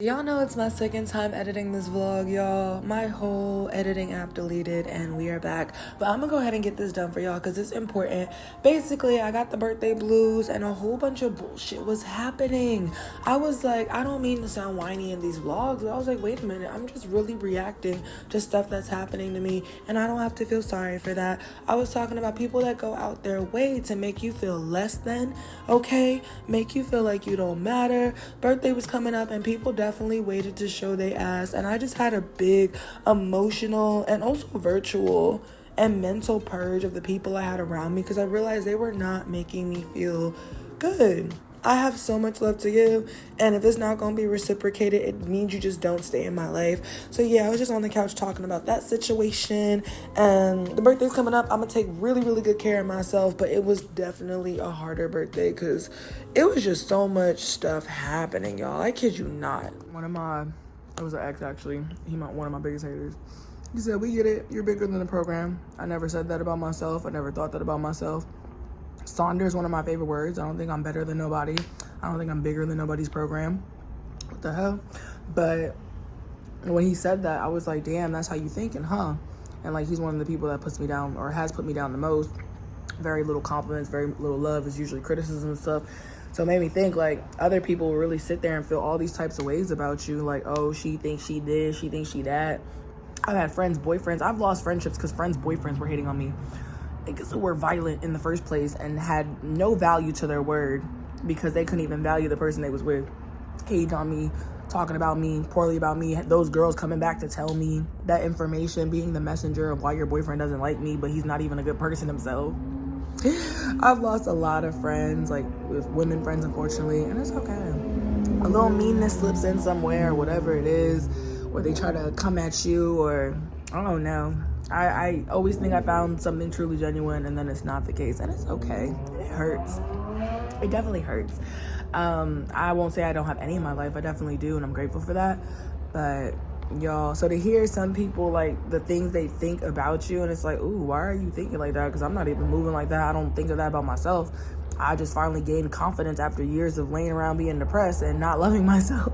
Y'all know it's my second time editing this vlog, y'all. My whole editing app deleted and we are back. But I'm gonna go ahead and get this done for y'all because it's important. Basically, I got the birthday blues and a whole bunch of bullshit was happening. I was like, I don't mean to sound whiny in these vlogs, but I was like, wait a minute, I'm just really reacting to stuff that's happening to me and I don't have to feel sorry for that. I was talking about people that go out their way to make you feel less than, okay? Make you feel like you don't matter. Birthday was coming up and people definitely waited to show they ass, and I just had a big emotional and also virtual and mental purge of the people I had around me because I realized they were not making me feel good. I have so much love to give, and if it's not going to be reciprocated, it means you just don't stay in my life. So yeah, I was just on the couch talking about that situation, and the birthday's coming up. I'm going to take really, really good care of myself, but it was definitely a harder birthday because it was just so much stuff happening, y'all. I kid you not. It was an ex actually. One of my biggest haters. He said, we get it. You're bigger than the program. I never said that about myself. I never thought that about myself. Sonder is one of my favorite words. I don't think I'm better than nobody. I don't think I'm bigger than nobody's program. What the hell? But when he said that, I was like, damn, that's how you thinking, huh? And like, he's one of the people that puts me down or has put me down the most. Very little compliments, very little love is usually criticism and stuff. So it made me think like other people will really sit there and feel all these types of ways about you. Like, oh, she thinks she this, she thinks she that. I've had friends, boyfriends. I've lost friendships because friends' boyfriends were hating on me. Niggas who were violent in the first place and had no value to their word because they couldn't even value the person they was with. Hating on me, talking about me, poorly about me. Those girls coming back to tell me that information, being the messenger of why your boyfriend doesn't like me, but he's not even a good person himself. I've lost a lot of friends, like with women friends, unfortunately, and it's okay. A little meanness slips in somewhere, whatever it is, or they try to come at you, or I don't know. I always think I found something truly genuine, and then it's not the case, and it's okay. It hurts. It definitely hurts. I won't say I don't have any in my life. I definitely do, and I'm grateful for that. But y'all, so to hear some people like the things they think about you, and it's like, ooh, why are you thinking like that? Because I'm not even moving like that. I don't think of that about myself. I just finally gained confidence after years of laying around being depressed and not loving myself.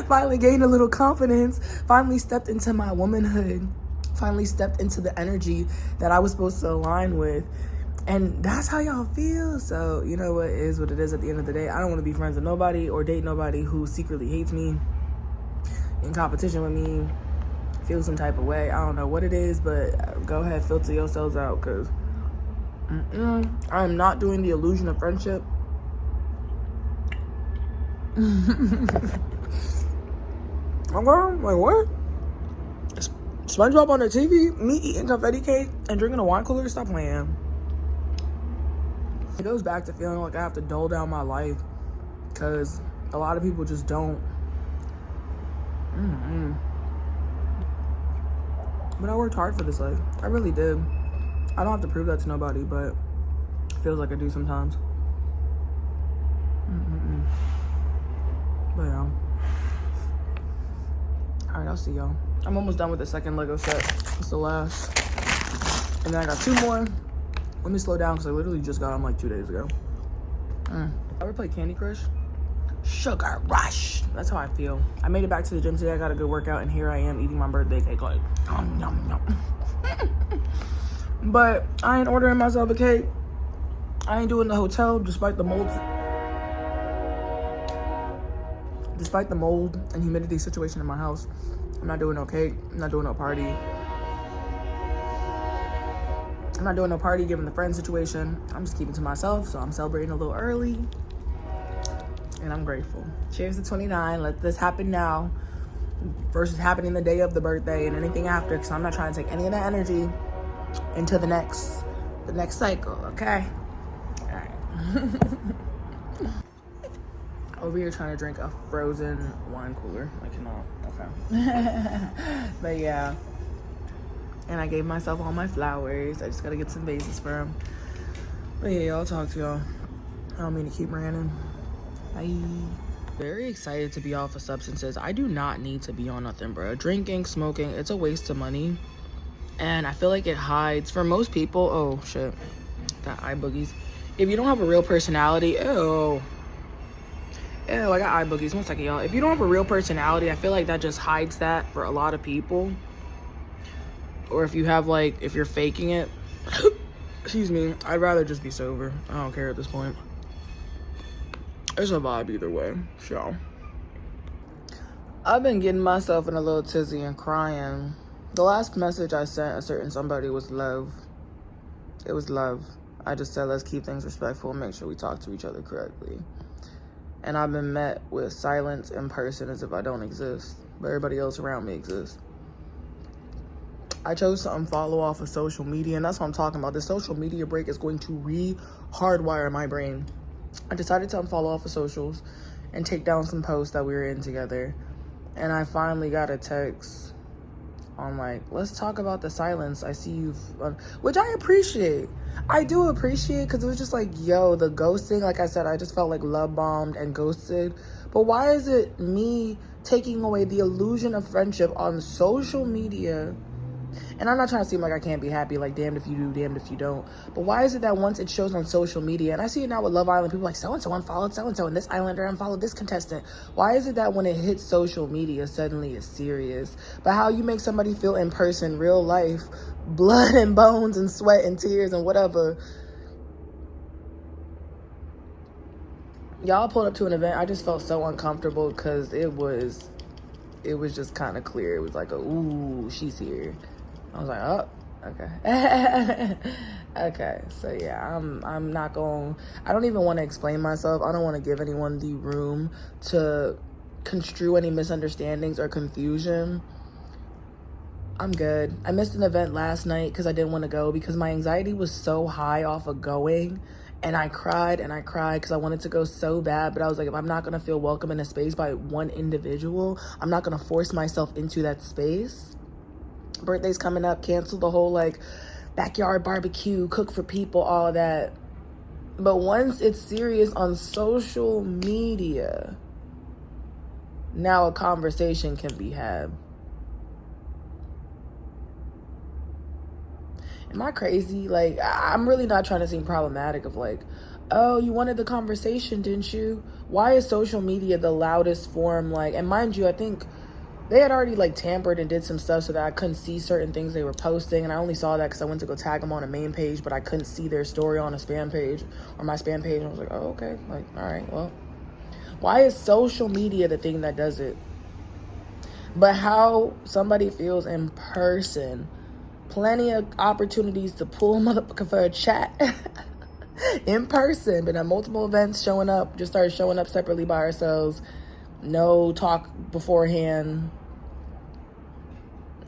Finally gained a little confidence, finally stepped into my womanhood, finally stepped into the energy that I was supposed to align with. And that's how y'all feel. So, you know what is what it is at the end of the day. I don't want to be friends with nobody or date nobody who secretly hates me, in competition with me, feel some type of way. I don't know what it is, but go ahead, filter yourselves out, because I'm not doing the illusion of friendship. I'm going, like, what? SpongeBob on the TV? Me eating confetti cake and drinking a wine cooler? Stop playing. It goes back to feeling like I have to dull down my life because a lot of people just don't. But I worked hard for this life. I really did. I don't have to prove that to nobody, but it feels like I do sometimes. But yeah. All right, I'll see y'all. I'm almost done with the second Lego set. It's the last. And then I got two more. Let me slow down because I literally just got them like 2 days ago. Ever play Candy Crush? Sugar rush. That's how I feel. I made it back to the gym today. I got a good workout, and here I am eating my birthday cake like yum, yum. But I ain't ordering myself a cake. I ain't doing the hotel despite the mold. Despite the mold and humidity situation in my house. I'm not doing no cake. I'm not doing no party. I'm not doing no party given the friend situation. I'm just keeping to myself, so I'm celebrating a little early. And I'm grateful. Cheers to 29. Let this happen now versus happening the day of the birthday and anything after, because I'm not trying to take any of that energy into the next cycle, okay? All right. Over here trying to drink a frozen wine cooler. I cannot. Okay. But yeah. And I gave myself all my flowers. I just gotta get some vases for them. But yeah, I'll talk to y'all. I don't mean to keep ranting. Bye. Very excited to be off of substances. I do not need to be on nothing, bro. Drinking, smoking, it's a waste of money. And I feel like it hides, for most people, oh shit, got eye boogies. If you don't have a real personality, Ew, I got eye boogies. 1 second, y'all. If you don't have a real personality, I feel like that just hides that for a lot of people. Or if you have, like, if you're faking it. Excuse me. I'd rather just be sober. I don't care at this point. It's a vibe either way. So, I've been getting myself in a little tizzy and crying. The last message I sent a certain somebody was love. It was love. I just said, let's keep things respectful and make sure we talk to each other correctly. And I've been met with silence in person as if I don't exist, but everybody else around me exists. I chose to unfollow off of social media, and that's what I'm talking about. The social media break is going to re-hardwire my brain. I decided to unfollow off of socials and take down some posts that we were in together. And I finally got a text on, like, let's talk about the silence. I see you've, which I appreciate. I do appreciate, because it was just like, yo, the ghosting, like I said, I just felt like love bombed and ghosted. But why is it me taking away the illusion of friendship on social media? And I'm not trying to seem like I can't be happy, like, damned if you do, damned if you don't. But why is it that once it shows on social media, and I see it now with Love Island, people like, so-and-so unfollowed so-and-so, and this islander unfollowed this contestant. Why is it that when it hits social media, suddenly it's serious? But how you make somebody feel in person, real life, blood and bones and sweat and tears and whatever. Y'all pulled up to an event. I just felt so uncomfortable because it was just kind of clear. It was like, ooh, she's here. I was like, oh, okay. Okay, so yeah, I'm not going, I don't even want to explain myself. I don't want to give anyone the room to construe any misunderstandings or confusion. I'm good. I missed an event last night because I didn't want to go because my anxiety was so high off of going. And I cried because I wanted to go so bad. But I was like, if I'm not going to feel welcome in a space by one individual, I'm not going to force myself into that space. Birthday's coming up, cancel the whole, like, backyard barbecue, cook for people, all that. But once it's serious on social media, now a conversation can be had. Am I crazy? Like, I'm really not trying to seem problematic of like, oh, you wanted the conversation, didn't you? Why is social media the loudest form? Like, and mind you, I think they had already, like, tampered and did some stuff so that I couldn't see certain things they were posting. And I only saw that because I went to go tag them on a main page, but I couldn't see their story on a spam page or my spam page. And I was like, oh, okay. Like, all right, well, why is social media the thing that does it? But how somebody feels in person, plenty of opportunities to pull a motherfucker for a chat in person. Been at multiple events, just started showing up separately by ourselves. No talk beforehand.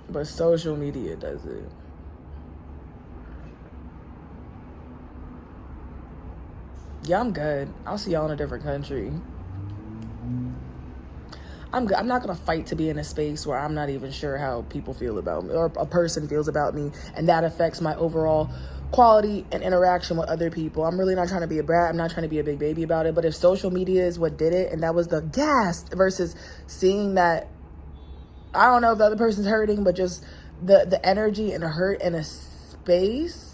But social media does it. Yeah, I'm good. I'll see y'all in a different country. I'm good. I'm not going to fight to be in a space where I'm not even sure how people feel about me or a person feels about me, and that affects my overall quality and interaction with other people. I'm really not trying to be a brat. I'm not trying to be a big baby about it. But if social media is what did it, and that was the gas versus seeing that, I don't know if the other person's hurting, but just the energy and the hurt in a space.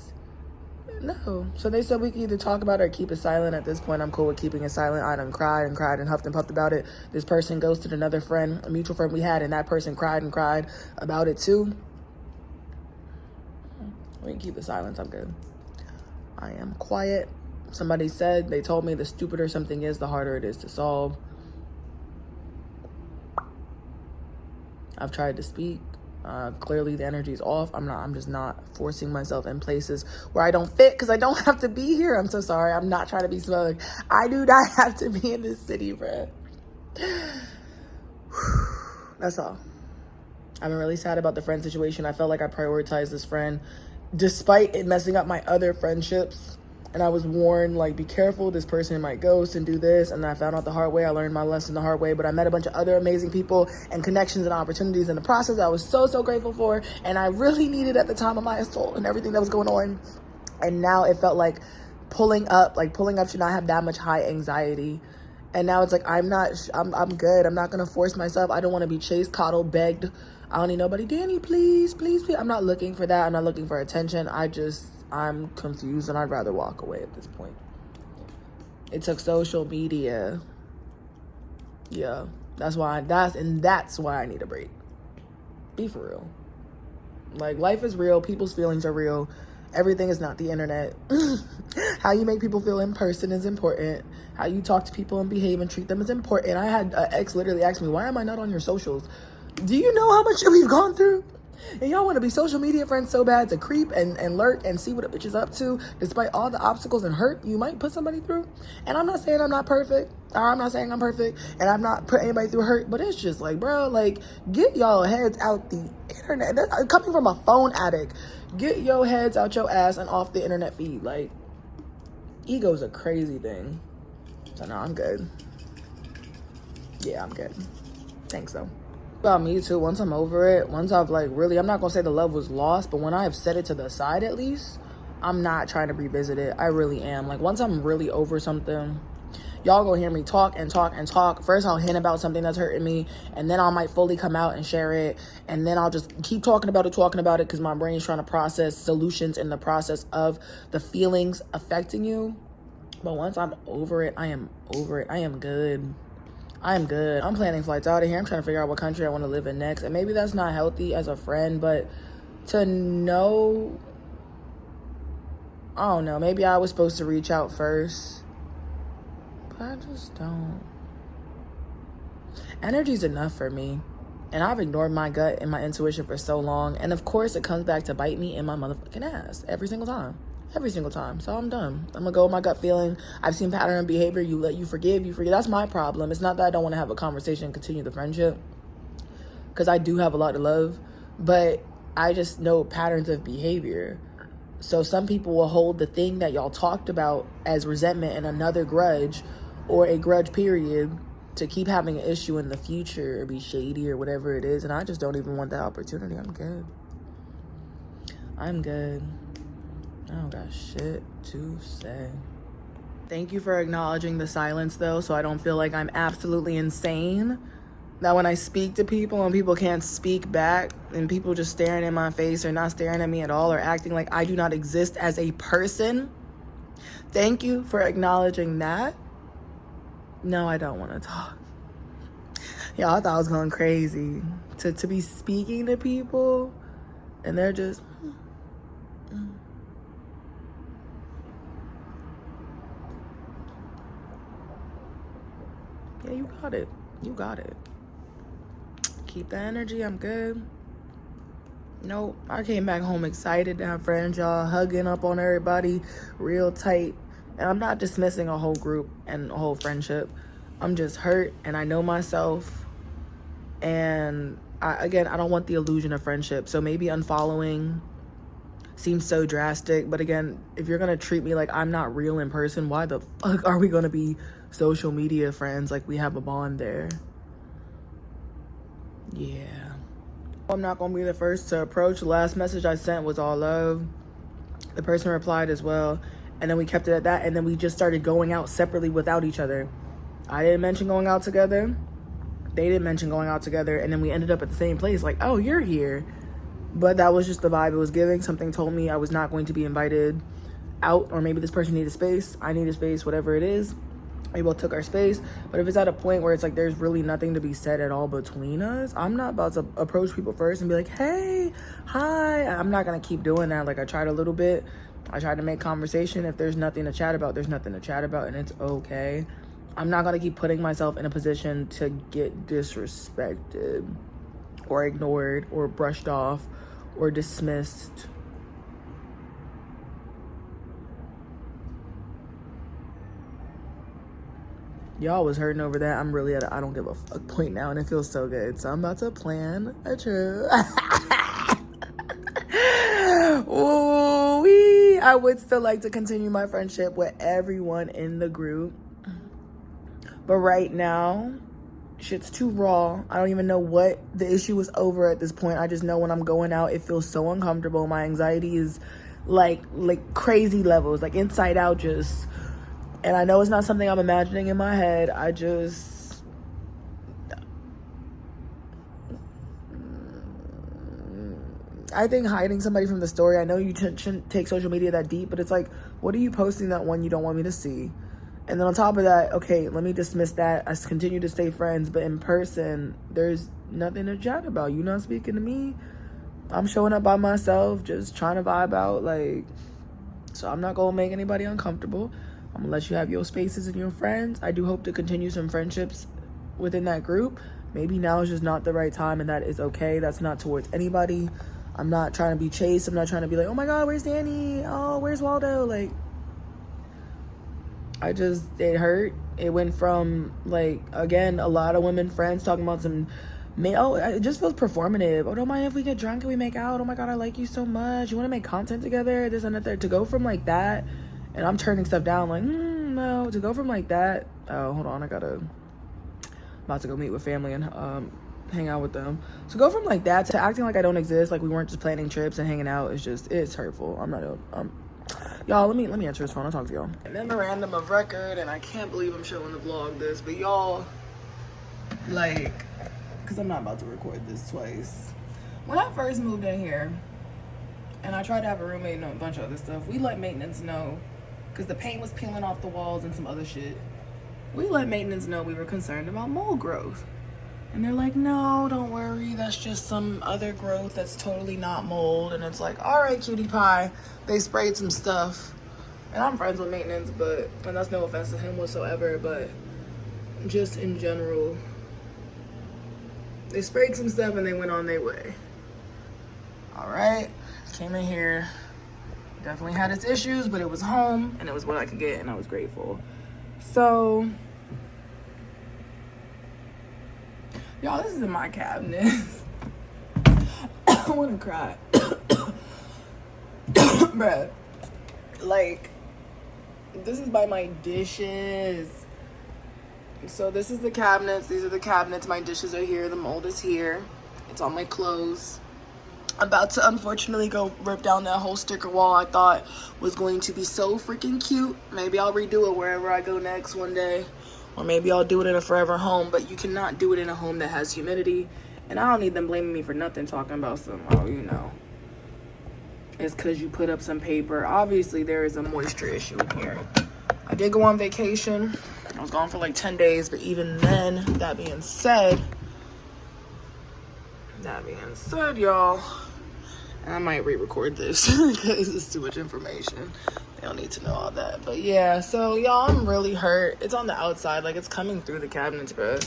No. So they said we can either talk about it or keep it silent. At this point, I'm cool with keeping it silent. I done cried and huffed and puffed about it. This person ghosted another friend, a mutual friend we had, and that person cried about it too. We can keep the silence. I'm good. I am quiet. Somebody said, they told me the stupider something is, the harder it is to solve. I've tried to speak. Clearly the energy is off. I'm just not forcing myself in places where I don't fit because I don't have to be here. I'm so sorry. I'm not trying to be smug. I do not have to be in this city, bruh. That's all. I've been really sad about the friend situation. I felt like I prioritized this friend despite it messing up my other friendships. And I was warned, like, be careful, this person might ghost and do this. And I found out the hard way. I learned my lesson the hard way. But I met a bunch of other amazing people and connections and opportunities in the process I was so, so grateful for. And I really needed at the time of my assault and everything that was going on. And now it felt like pulling up should not have that much high anxiety. And now it's like, I'm good. I'm not going to force myself. I don't want to be chased, coddled, begged. I don't need nobody. Danny, please, please, please. I'm not looking for that. I'm not looking for attention. I'm confused and I'd rather walk away at this point. It took social media Yeah, that's why I need a break. Be for real. Like, life is real, people's feelings are real. Everything is not the internet. How you make people feel in person is important. How you talk to people and behave and treat them is important. I had an ex literally ask me, why am I not on your socials? Do you know how much shit we've gone through? And y'all want to be social media friends so bad to creep and lurk and see what a bitch is up to, despite all the obstacles and hurt you might put somebody through. And I'm not saying I'm not perfect, or I'm not saying I'm perfect, and I've not put anybody through hurt, but it's just like, bro, like, get y'all heads out the internet. That's coming from a phone addict. Get your heads out your ass and off the internet feed. Like, ego's a crazy thing. So no, I'm good. Yeah, I'm good. Thanks, though. About me too, once I'm over it, once I've like really, I'm not gonna say the love was lost, but when I have set it to the side at least, I'm not trying to revisit it. I really am. Like, once I'm really over something, y'all gonna hear me talk and talk and talk. First I'll hint about something that's hurting me, and then I might fully come out and share it, and then I'll just keep talking about it because my brain's trying to process solutions in the process of the feelings affecting you. But once I'm over it, I am over it. I am good. I'm good. I'm planning flights out of here. I'm trying to figure out what country I want to live in next. And maybe that's not healthy as a friend, but to know, I don't know, maybe I was supposed to reach out first, but I just don't. Energy's enough for me. And I've ignored my gut and my intuition for so long. And of course, it comes back to bite me in my motherfucking ass every single time. Every single time. So I'm done. I'm gonna go with my gut feeling. I've seen pattern and behavior. You forgive. That's my problem. It's not that I don't want to have a conversation and continue the friendship, because I do have a lot to love, but I just know patterns of behavior. So some people will hold the thing that y'all talked about as resentment and another grudge, or a grudge period, to keep having an issue in the future or be shady or whatever it is. And I just don't even want that opportunity. I'm good. I'm good. I don't got shit to say. Thank you for acknowledging the silence, though, so I don't feel like I'm absolutely insane. That when I speak to people and people can't speak back, and people just staring in my face or not staring at me at all or acting like I do not exist as a person. Thank you for acknowledging that. No, I don't want to talk. Y'all, I thought I was going crazy. To be speaking to people and they're just... Yeah, you got it. You got it. Keep the energy. I'm good. Nope. I came back home excited to have friends, y'all, hugging up on everybody real tight. And I'm not dismissing a whole group and a whole friendship. I'm just hurt, and I know myself. And I don't want the illusion of friendship. So maybe unfollowing seems so drastic. But again, if you're going to treat me like I'm not real in person, why the fuck are we going to be social media friends? Like, we have a bond there. Yeah. I'm not going to be the first to approach. The last message I sent was all love. The person replied as well. And then we kept it at that. And then we just started going out separately without each other. I didn't mention going out together. They didn't mention going out together. And then we ended up at the same place. Like, oh, you're here. But that was just the vibe it was giving. Something told me I was not going to be invited out. Or maybe this person needed space. I needed space, whatever it is. We both took our space. But if it's at a point where it's like there's really nothing to be said at all between us, I'm not about to approach people first and be like, hey, hi. I'm not going to keep doing that. Like, I tried a little bit. I tried to make conversation. If there's nothing to chat about, there's nothing to chat about, and it's okay. I'm not going to keep putting myself in a position to get disrespected or ignored or brushed off or dismissed. Y'all was hurting over that. I'm really at a I don't give a fuck point now, and it feels so good. So I'm about to plan a trip. Ooh-wee. I would still like to continue my friendship with everyone in the group. But right now, shit's too raw. I don't even know what the issue is over at this point. I just know when I'm going out, it feels so uncomfortable. My anxiety is like crazy levels, like inside out just. And I know it's not something I'm imagining in my head. I think hiding somebody from the story, I know you shouldn't take social media that deep, but it's like, what are you posting that one you don't want me to see? And then on top of that, okay, let me dismiss that. I continue to stay friends, but in person, there's nothing to chat about. You not speaking to me. I'm showing up by myself, just trying to vibe out. Like, so I'm not going to make anybody uncomfortable. I'm going to let you have your spaces and your friends. I do hope to continue some friendships within that group. Maybe now is just not the right time, and that is okay. That's not towards anybody. I'm not trying to be chased. I'm not trying to be like, oh my God, where's Danny? Oh, where's Waldo? Like, it hurt. It went from, like, again, a lot of women friends talking about some, it just feels performative. Oh, don't mind if we get drunk and we make out. Oh my God, I like you so much. You want to make content together? This and that. There. To go from like that, and I'm turning stuff down, like, no. To go from like that, oh, hold on, about to go meet with family and hang out with them. So go from like that to acting like I don't exist, like we weren't just planning trips and hanging out, it's hurtful. I'm not y'all, let me answer this phone. I'll talk to y'all. Memorandum of record, and I can't believe I'm showing the vlog this, but y'all, like, because I'm not about to record this twice. When I first moved in here, and I tried to have a roommate and a bunch of other stuff, we let maintenance know, because the paint was peeling off the walls and some other shit. We let maintenance know we were concerned about mold growth. And they're like, no, don't worry. That's just some other growth that's totally not mold. And it's like, all right, cutie pie. They sprayed some stuff. And I'm friends with maintenance, and that's no offense to him whatsoever, but just in general, they sprayed some stuff and they went on their way. All right, came in here. Definitely had its issues, but it was home and it was what I could get, and I was grateful. So, y'all, this is in my cabinet. I want to cry. Bruh. Like, this is by my dishes. So this is the cabinets. These are the cabinets. My dishes are here. The mold is here. It's on my clothes. About to, unfortunately, go rip down that whole sticker wall I thought was going to be so freaking cute. Maybe I'll redo it wherever I go next one day. Or maybe I'll do it in a forever home. But you cannot do it in a home that has humidity. And I don't need them blaming me for nothing, talking about some, oh, you know, it's because you put up some paper. Obviously, there is a moisture issue in here. I did go on vacation. I was gone for like 10 days. But even then, that being said, y'all, and I might re-record this because it's too much information. They don't need to know all that. But yeah, so y'all, I'm really hurt. It's on the outside. Like, it's coming through the cabinets, bro.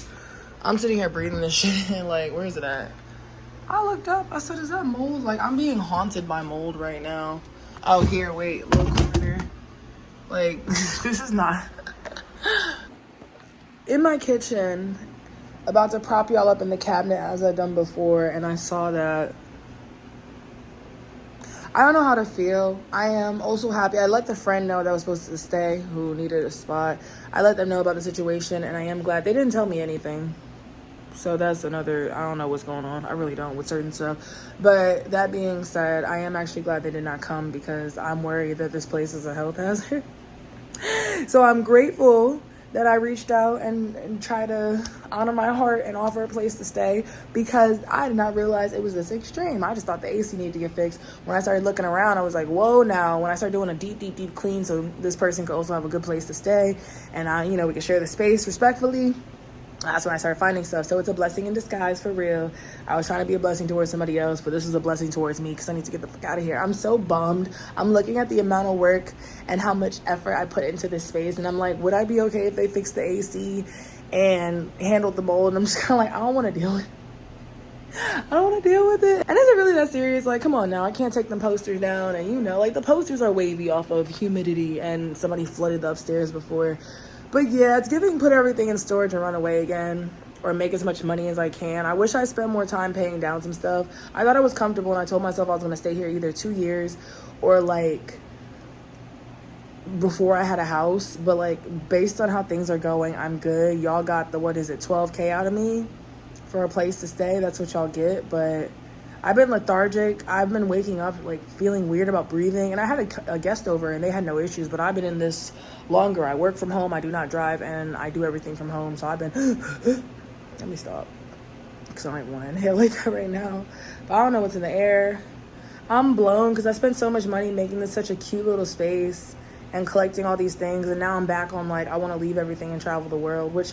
I'm sitting here breathing this shit and like, where is it at? I looked up. I said, is that mold? Like, I'm being haunted by mold right now. Oh, here, wait. Little corner. Like, this is not... In my kitchen, about to prop y'all up in the cabinet as I've done before, and I saw that. I don't know how to feel. I am also happy. I let the friend know that was supposed to stay, who needed a spot. I let them know about the situation, and I am glad. They didn't tell me anything. So that's another, I don't know what's going on. I really don't with certain stuff. But that being said, I am actually glad they did not come because I'm worried that this place is a health hazard. So I'm grateful that I reached out and tried to honor my heart and offer a place to stay because I did not realize it was this extreme. I just thought the AC needed to get fixed. When I started looking around, I was like, whoa, now. When I started doing a deep clean so this person could also have a good place to stay and we could share the space respectfully, that's when I started finding stuff. So it's a blessing in disguise, for real. I was trying to be a blessing towards somebody else, but this is a blessing towards me because I need to get the fuck out of here. I'm so bummed. I'm looking at the amount of work and how much effort I put into this space, and I'm like, would I be okay if they fixed the AC and handled the mold? And I'm just kind of like, I don't want to deal with it. I don't want to deal with it. And is it really that serious? Like, come on now. I can't take them posters down. And, like, the posters are wavy off of humidity, and somebody flooded the upstairs before. But yeah, it's giving put everything in storage and run away again or make as much money as I can. I wish I spent more time paying down some stuff. I thought I was comfortable and I told myself I was going to stay here either 2 years or like before I had a house. But like based on how things are going, I'm good. Y'all got the, $12K out of me for a place to stay. That's what y'all get. But I've been lethargic. I've been waking up like feeling weird about breathing. And I had a guest over and they had no issues, but I've been in this longer. I work from home. I do not drive and I do everything from home. So I've been, let me stop. Because I don't want to inhale like that right now. But I don't know what's in the air. I'm blown because I spent so much money making this such a cute little space. and collecting all these things. And now I'm back on like, I want to leave everything and travel the world, which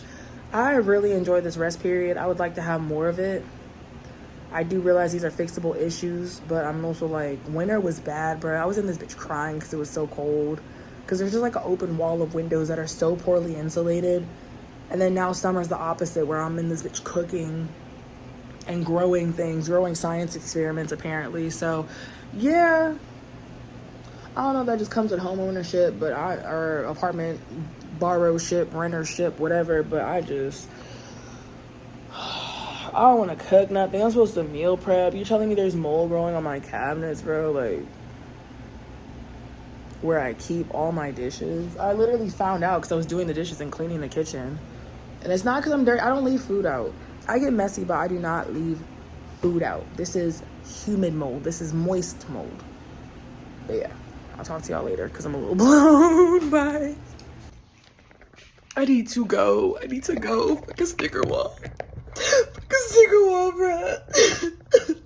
I really enjoy this rest period. I would like to have more of it. I do realize these are fixable issues, but I'm also like, winter was bad, bro. I was in this bitch crying because it was so cold. Because there's just like an open wall of windows that are so poorly insulated. And then now summer's the opposite, where I'm in this bitch cooking and growing things, growing science experiments apparently. So yeah, I don't know if that just comes with home ownership, but or apartment borrowship, rentership, whatever. But I don't want to cook nothing. I'm supposed to meal prep. You telling me there's mold growing on my cabinets, bro? Like, where I keep all my dishes. I literally found out because I was doing the dishes and cleaning the kitchen. And it's not because I'm dirty. I don't leave food out. I get messy, but I do not leave food out. This is humid mold. This is moist mold. But yeah, I'll talk to y'all later because I'm a little blown. Bye. I need to go. Like a sticker wall. Bruh.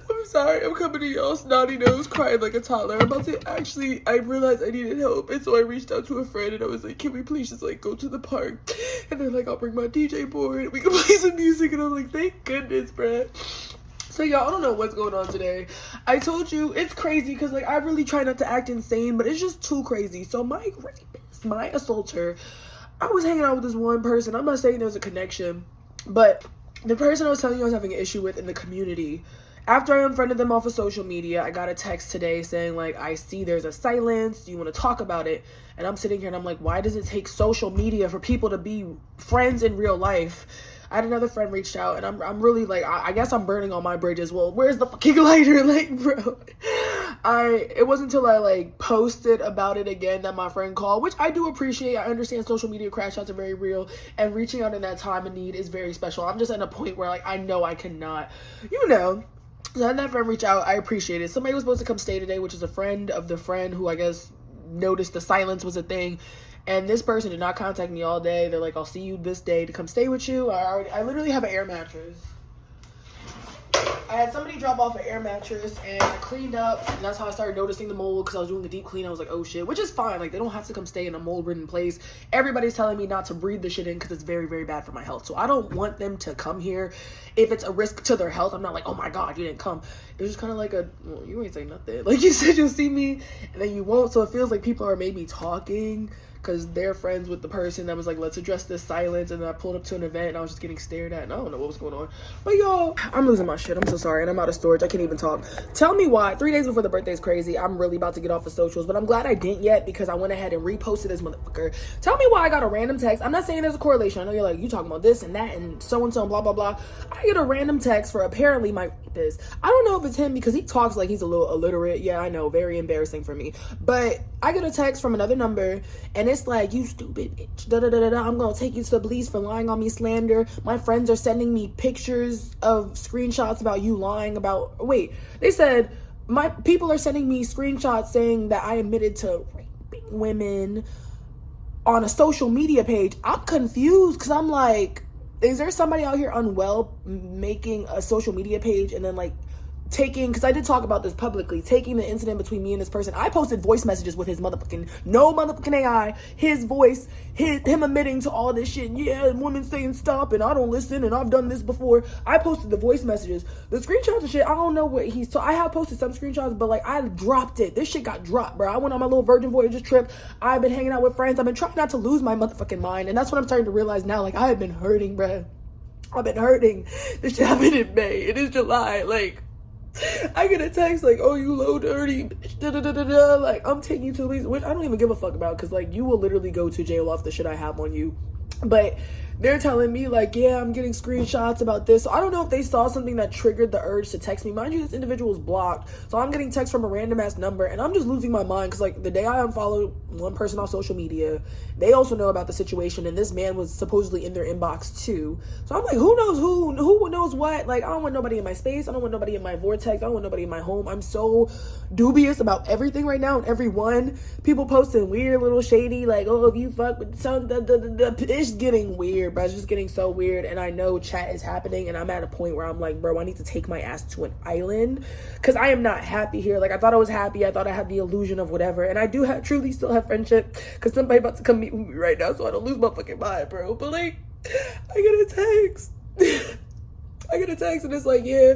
I'm sorry, I'm coming to y'all snotty nose crying like a toddler. I realized I needed help, and so I reached out to a friend and I was like, can we please just like go to the park? And they're like, I'll bring my DJ board, we can play some music. And I'm like, thank goodness, bruh. So y'all, I don't know what's going on today. I told you it's crazy because like I really try not to act insane, but it's just too crazy. So my rapist, my assaulter, I was hanging out with this one person. I'm not saying there's a connection, but the person I was telling you I was having an issue with in the community, after I unfriended them off of social media, I got a text today saying like, I see there's a silence. Do you want to talk about it? And I'm sitting here and I'm like, why does it take social media for people to be friends in real life? I had another friend reached out and I'm really like, I guess I'm burning all my bridges. Well, where's the fucking lighter? Like, bro, it wasn't until I like posted about it again that my friend called, which I do appreciate. I understand social media crash outs are very real and reaching out in that time of need is very special. I'm just at a point where like, I know I cannot, so I had that friend reach out. I appreciate it. Somebody was supposed to come stay today, which is a friend of the friend who I guess noticed the silence was a thing. And this person did not contact me all day. They're like, I'll see you this day to come stay with you. I literally have an air mattress. I had somebody drop off an air mattress and I cleaned up, and that's how I started noticing the mold because I was doing the deep clean. I was like, oh shit, which is fine. Like, they don't have to come stay in a mold-ridden place. Everybody's telling me not to breathe the shit in because it's very, very bad for my health. So I don't want them to come here if it's a risk to their health. I'm not like, oh my God, you didn't come. It was just kind of like well, you ain't say nothing. Like you said, you'll see me and then you won't. So it feels like people are maybe talking because they're friends with the person that was like, let's address this silence. And then I pulled up to an event and I was just getting stared at and I don't know what was going on. But y'all, I'm losing my shit. I'm so sorry. And I'm out of storage. I can't even talk. Tell me why. 3 days before the birthday is crazy. I'm really about to get off the socials, but I'm glad I didn't yet because I went ahead and reposted this motherfucker. Tell me why I got a random text. I'm not saying there's a correlation. I know you're like, you talking about this and that and so and blah, blah, blah. I get a random text for apparently my rapist. I don't know if it's him because he talks like he's a little illiterate. Yeah, I know. Very embarrassing for me. But I get a text from another number and it's like, you stupid bitch, da da da da. I'm gonna take you to the police for lying on me, slander. My friends are sending me pictures of screenshots about you lying about. Wait, they said my people are sending me screenshots saying that I admitted to raping women on a social media page. I'm confused because I'm like, is there somebody out here unwell making a social media page and then like taking, because I did talk about this publicly, taking the incident between me and this person. I posted voice messages with his motherfucking, no motherfucking AI, his voice, him admitting to all this shit. Yeah, and women saying stop and I don't listen and I've done this before. I posted the voice messages. The screenshots and shit, I don't know what he's, I have posted some screenshots, but like I dropped it. This shit got dropped, bro. I went on my little Virgin Voyages trip. I've been hanging out with friends. I've been trying not to lose my motherfucking mind. And that's what I'm starting to realize now. Like I have been hurting, bro. I've been hurting. This shit happened in May. It is July. Like, I get a text like, oh, you low dirty bitch, da, da, da, da, da. Like, I'm taking you to the police, which I don't even give a fuck about because like you will literally go to jail off the shit I have on you. But they're telling me like, yeah, I'm getting screenshots about this. So I don't know if they saw something that triggered the urge to text me. Mind you, this individual is blocked. So I'm getting texts from a random ass number and I'm just losing my mind. Cause like the day I unfollowed one person on social media, they also know about the situation. And this man was supposedly in their inbox too. So I'm like, who knows who knows what? Like, I don't want nobody in my space. I don't want nobody in my vortex. I don't want nobody in my home. I'm so dubious about everything right now and everyone. People posting weird little shady, like, oh, if you fuck with some, it's getting weird. weird, bro. It's just getting so weird. And I know chat is happening, and I'm at a point where I'm like, bro, I need to take my ass to an island, because I am not happy here. Like, I thought I was happy. I thought I had the illusion of whatever. And I do truly still have friendship, because somebody about to come meet with me right now, so I don't lose my fucking mind, bro. But, like, I get a text. I get a text, and it's like, yeah,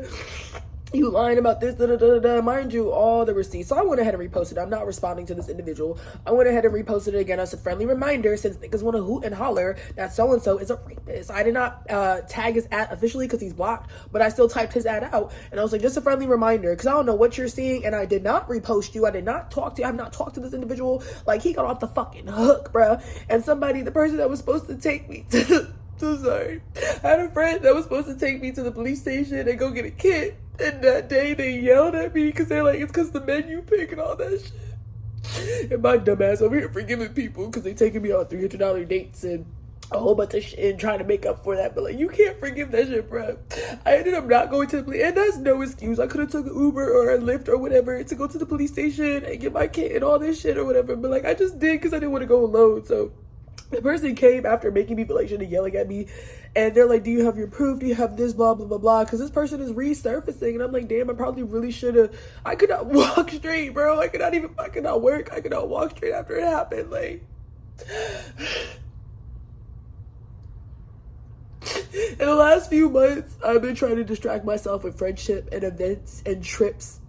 you lying about this, da da da da. Mind you, all the receipts. So I went ahead and reposted. I'm not responding to this individual. I went ahead and reposted it again as a friendly reminder, since niggas want to hoot and holler that so-and-so is a rapist. I did not tag his ad officially because he's blocked, but I still typed his ad out. And I was like, just a friendly reminder, because I don't know what you're seeing, and I did not repost you. I did not talk to you. I have not talked to this individual. Like, he got off the fucking hook, bruh. And the person that was supposed to take me to so sorry. I had a friend that was supposed to take me to the police station and go get a kit. And that day they yelled at me because they're like, it's because the menu pick and all that shit. And my dumbass over here forgiving people because they taking me on $300 dates and a whole bunch of shit and trying to make up for that. But like, you can't forgive that shit, bro. I ended up not going to the police. And that's no excuse. I could have took an Uber or a Lyft or whatever to go to the police station and get my kit and all this shit or whatever. But like, I just did because I didn't want to go alone. So the person came after making me feel like shit and yelling at me, and they're like, do you have your proof? Do you have this, blah, blah, blah, blah? Because this person is resurfacing, and I'm like, damn, I probably really should have. I could not walk straight, bro. I could not work. I could not walk straight after it happened. Like, in the last few months, I've been trying to distract myself with friendship and events and trips.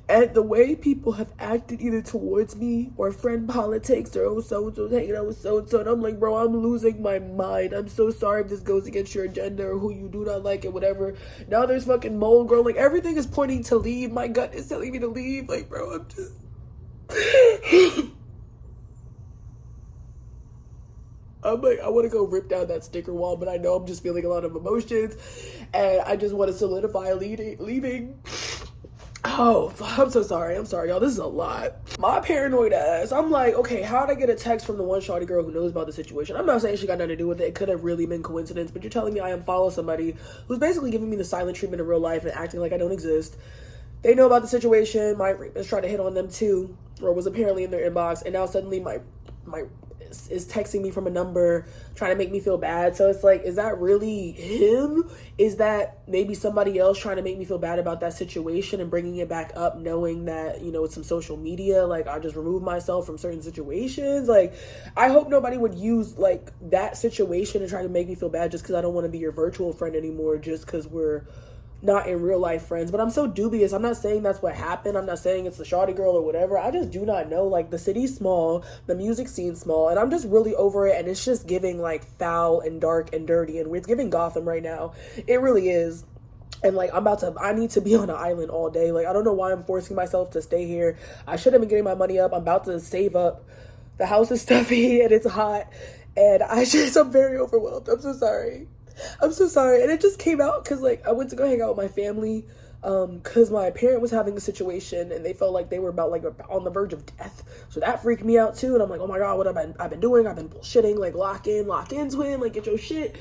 And the way people have acted either towards me or friend politics or, oh, so-and-so's hanging out with so-and-so. And I'm like, bro, I'm losing my mind. I'm so sorry if this goes against your agenda or who you do not like and whatever. Now there's fucking mole girl. Like, everything is pointing to leave. My gut is telling me to leave. Like, bro, I'm just... I'm like, I want to go rip down that sticker wall, but I know I'm just feeling a lot of emotions. And I just want to solidify leaving. Oh, I'm so sorry. I'm sorry, y'all. This is a lot. My paranoid ass. I'm like, okay, how'd I get a text from the one shawty girl who knows about the situation? I'm not saying she got nothing to do with it. It could have really been coincidence, but you're telling me I unfollow somebody who's basically giving me the silent treatment in real life and acting like I don't exist. They know about the situation. My rapist tried to hit on them too, or was apparently in their inbox, and now suddenly my is texting me from a number trying to make me feel bad. So it's like, is that really him? Is that maybe somebody else trying to make me feel bad about that situation and bringing it back up, knowing that, you know, it's some social media? Like, I just remove myself from certain situations. Like, I hope nobody would use like that situation and try to make me feel bad just because I don't want to be your virtual friend anymore, just because we're not in real life friends. But I'm so dubious. I'm not saying that's what happened. I'm not saying it's the shawty girl or whatever. I just do not know. Like, the city's small, the music scene's small, and I'm just really over it. And it's just giving like foul and dark and dirty, and it's giving Gotham right now. It really is. And like, I need to be on an island all day. Like, I don't know why I'm forcing myself to stay here. I should have been getting my money up. I'm about to save up. The house is stuffy and it's hot, and I'm very overwhelmed. I'm so sorry. And it just came out because like I went to go hang out with my family because my parent was having a situation and they felt like they were about like on the verge of death. So that freaked me out too. And I'm like, oh my God, what have I've been doing? I've been bullshitting. Like, lock in, twin, like, get your shit.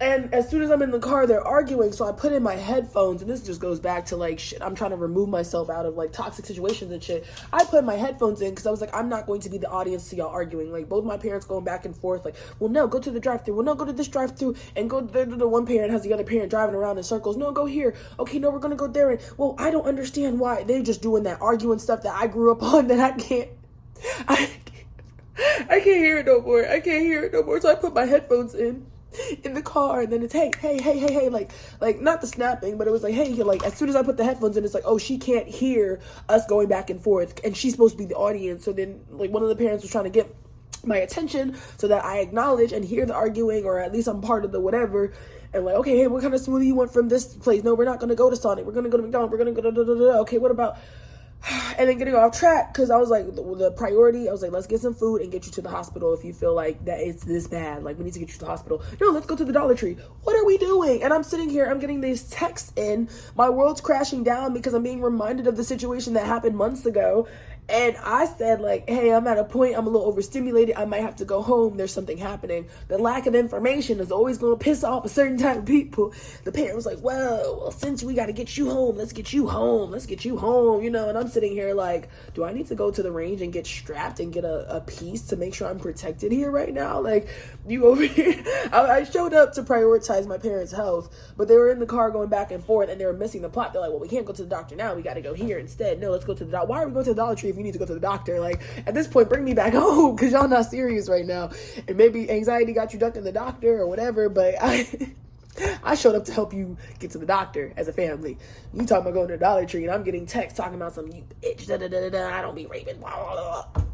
And as soon as I'm in the car, they're arguing. So I put in my headphones, and this just goes back to like, shit, I'm trying to remove myself out of like toxic situations and shit. I put my headphones in because I was like, I'm not going to be the audience to y'all arguing. Like, both my parents going back and forth, like, well, no, go to the drive-thru. Well, no, go to this drive-thru, and go to the one parent has the other parent driving around in circles. No, go here. Okay, no, we're going to go there. And, well, I don't understand why. They're just doing that arguing stuff that I grew up on that I can't hear it no more. So I put my headphones in the car, and then it's hey, like not the snapping, but it was like, hey, like, as soon as I put the headphones in, it's like, oh, she can't hear us going back and forth, and she's supposed to be the audience. So then like one of the parents was trying to get my attention so that I acknowledge and hear the arguing, or at least I'm part of the whatever. And like, okay, hey, what kind of smoothie you want from this place? No, we're not going to go to Sonic. We're going to go to McDonald's. We're going to go to okay, what about... And then getting off track, because I was like, the priority, I was like, let's get some food and get you to the hospital if you feel like that it's this bad. Like, we need to get you to the hospital. No, let's go to the Dollar Tree. What are we doing? And I'm sitting here, I'm getting these texts in. My world's crashing down because I'm being reminded of the situation that happened months ago. And I said, like, hey, I'm at a point, I'm a little overstimulated, I might have to go home, there's something happening. The lack of information is always going to piss off a certain type of people. The parent was like, well, since we got to get you home, let's get you home, you know. And I'm sitting here like, do I need to go to the range and get strapped and get a piece to make sure I'm protected here right now? Like, you over here. I showed up to prioritize my parents' health, but they were in the car going back and forth, and they were missing the plot. They're like, well, we can't go to the doctor now, we got to go here instead. No, let's go to the doctor. Why are we going to the Dollar Tree if you need to go to the doctor? Like, at this point, bring me back home, because y'all not serious right now. And maybe anxiety got you ducked in the doctor or whatever, but I showed up to help you get to the doctor as a family. You talking about going to the Dollar Tree, and I'm getting texts talking about some, you bitch, I don't be raping, blah, blah, blah.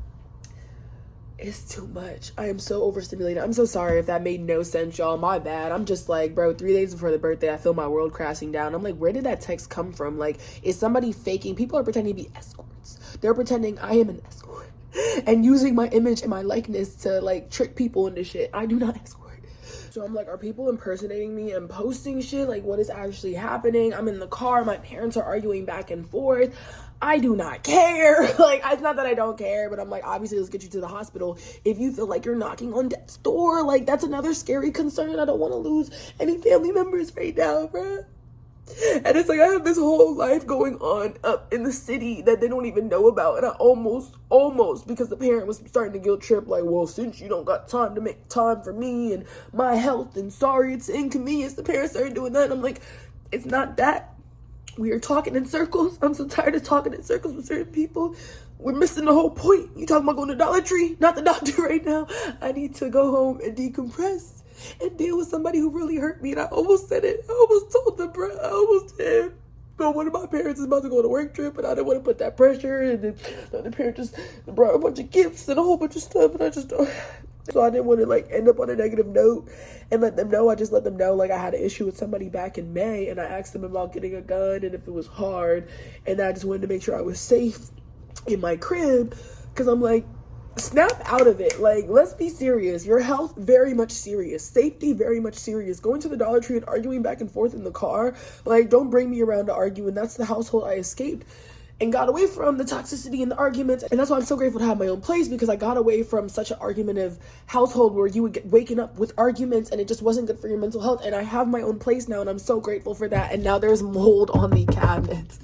It's too much. I am so overstimulated. I'm so sorry if that made no sense, y'all. My bad. I'm just like, bro, 3 days before the birthday, I feel my world crashing down. I'm like, where did that text come from? Like, is somebody faking? People are pretending to be escorts. They're pretending I am an escort and using my image and my likeness to, like, trick people into shit. I do not escort. So I'm like, are people impersonating me and posting shit? Like, what is actually happening? I'm in the car. My parents are arguing back and forth. I do not care. Like, it's not that I don't care, but I'm like, obviously, let's get you to the hospital if you feel like you're knocking on death's door. Like, that's another scary concern. I don't want to lose any family members right now, bruh. And it's like, I have this whole life going on up in the city that they don't even know about. And I almost, because the parent was starting to guilt trip, like, well, since you don't got time to make time for me and my health, and sorry, it's inconvenience, the parents started doing that. And I'm like, it's not that. We are talking in circles. I'm so tired of talking in circles with certain people. We're missing the whole point. You talking about going to Dollar Tree, not the doctor right now. I need to go home and decompress and deal with somebody who really hurt me. And I almost said it. I almost told them, bro. I almost did. But one of my parents is about to go on a work trip, and I didn't want to put that pressure. And then the other parent just brought a bunch of gifts and a whole bunch of stuff, and I just don't. So I didn't want to, like, end up on a negative note and let them know. I just let them know, like, I had an issue with somebody back in May, and I asked them about getting a gun and if it was hard. And I just wanted to make sure I was safe in my crib, because I'm like, snap out of it. Like, let's be serious. Your health, very much serious. Safety, very much serious. Going to the Dollar Tree and arguing back and forth in the car, like, don't bring me around to argue. And that's the household I escaped and got away from, the toxicity and the arguments. And that's why I'm so grateful to have my own place, because I got away from such an argumentative household where you would get waking up with arguments and it just wasn't good for your mental health. And I have my own place now, and I'm so grateful for that. And now there's mold on the cabinets.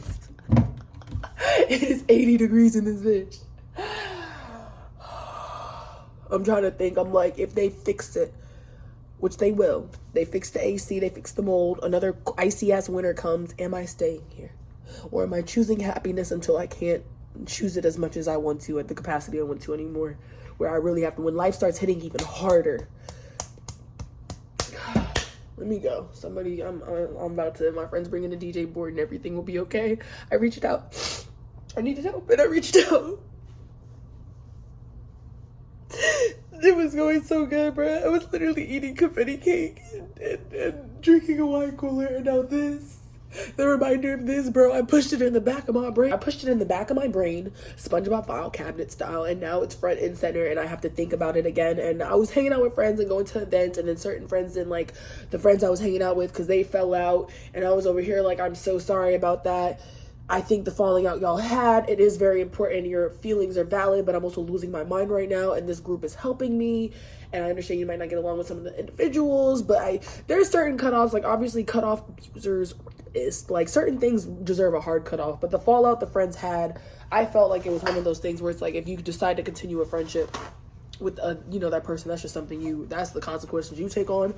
It is 80 degrees in this bitch. I'm trying to think. I'm like, if they fix it, which they will, they fix the AC, they fix the mold, another icy ass winter comes, am I staying here? Or am I choosing happiness until I can't choose it as much as I want to, at the capacity I want to anymore? Where I really have to, when life starts hitting even harder. Let me go. Somebody, I'm about to, my friend's bringing a DJ board and everything will be okay. I reached out. I needed help, and I reached out. It was going so good, bro. I was literally eating confetti cake and drinking a wine cooler, and now this. The reminder of this, bro, I pushed it in the back of my brain. SpongeBob file cabinet style, and now it's front and center, and I have to think about it again. And I was hanging out with friends and going to events, and then certain friends didn't like the friends I was hanging out with because they fell out, and I was over here like, I'm so sorry about that. I think the falling out y'all had, it is very important. Your feelings are valid, but I'm also losing my mind right now, and this group is helping me. And I understand you might not get along with some of the individuals, but there's certain cutoffs, like obviously cutoff abusers is like certain things deserve a hard cutoff. But the fallout the friends had, I felt like it was one of those things where it's like, if you decide to continue a friendship with that person, that's just something that's the consequences you take on.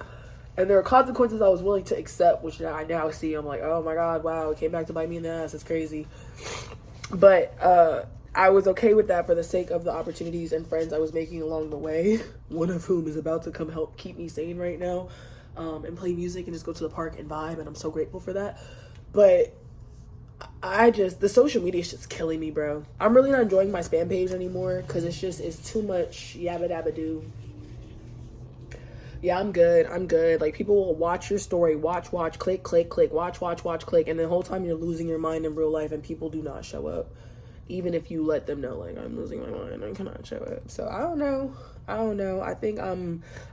And there are consequences I was willing to accept, which I now see. I'm like, oh my God, wow, it came back to bite me in the ass. It's crazy. But I was okay with that for the sake of the opportunities and friends I was making along the way, one of whom is about to come help keep me sane right now, and play music and just go to the park and vibe, and I'm so grateful for that. But the social media is just killing me, bro. I'm really not enjoying my spam page anymore, because it's too much yabba dabba doo. Yeah, I'm good. Like, people will watch your story, watch, click, watch, click, and the whole time you're losing your mind in real life, and people do not show up. Even if you let them know, like, I'm losing my mind, I cannot show up. So, I don't know. I don't know. I think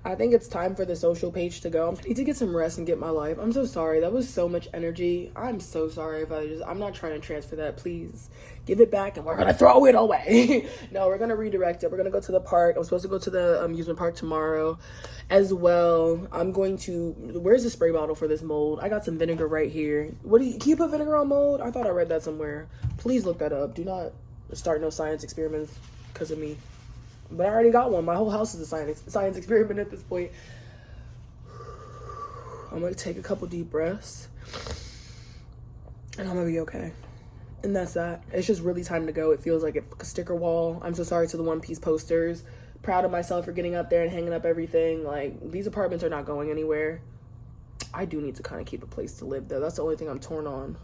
it's time for the social page to go. I need to get some rest and get my life. I'm so sorry. That was so much energy. I'm so sorry if I'm not trying to transfer that. Please give it back and we're gonna throw it away. No, we're gonna redirect it. We're gonna go to the park. I'm supposed to go to the amusement park tomorrow as well. I'm going to, where's the spray bottle for this mold? I got some vinegar right here. Can you put vinegar on mold? I thought I read that somewhere. Please look that up. Do not start no science experiments because of me. But I already got one. My whole house is a science experiment at this point. I'm gonna take a couple deep breaths and I'm gonna be okay. And that's that. It's just really time to go. It feels like a sticker wall. I'm so sorry to the One Piece posters. Proud of myself for getting up there and hanging up everything. Like, these apartments are not going anywhere. I do need to kind of keep a place to live though. That's the only thing I'm torn on.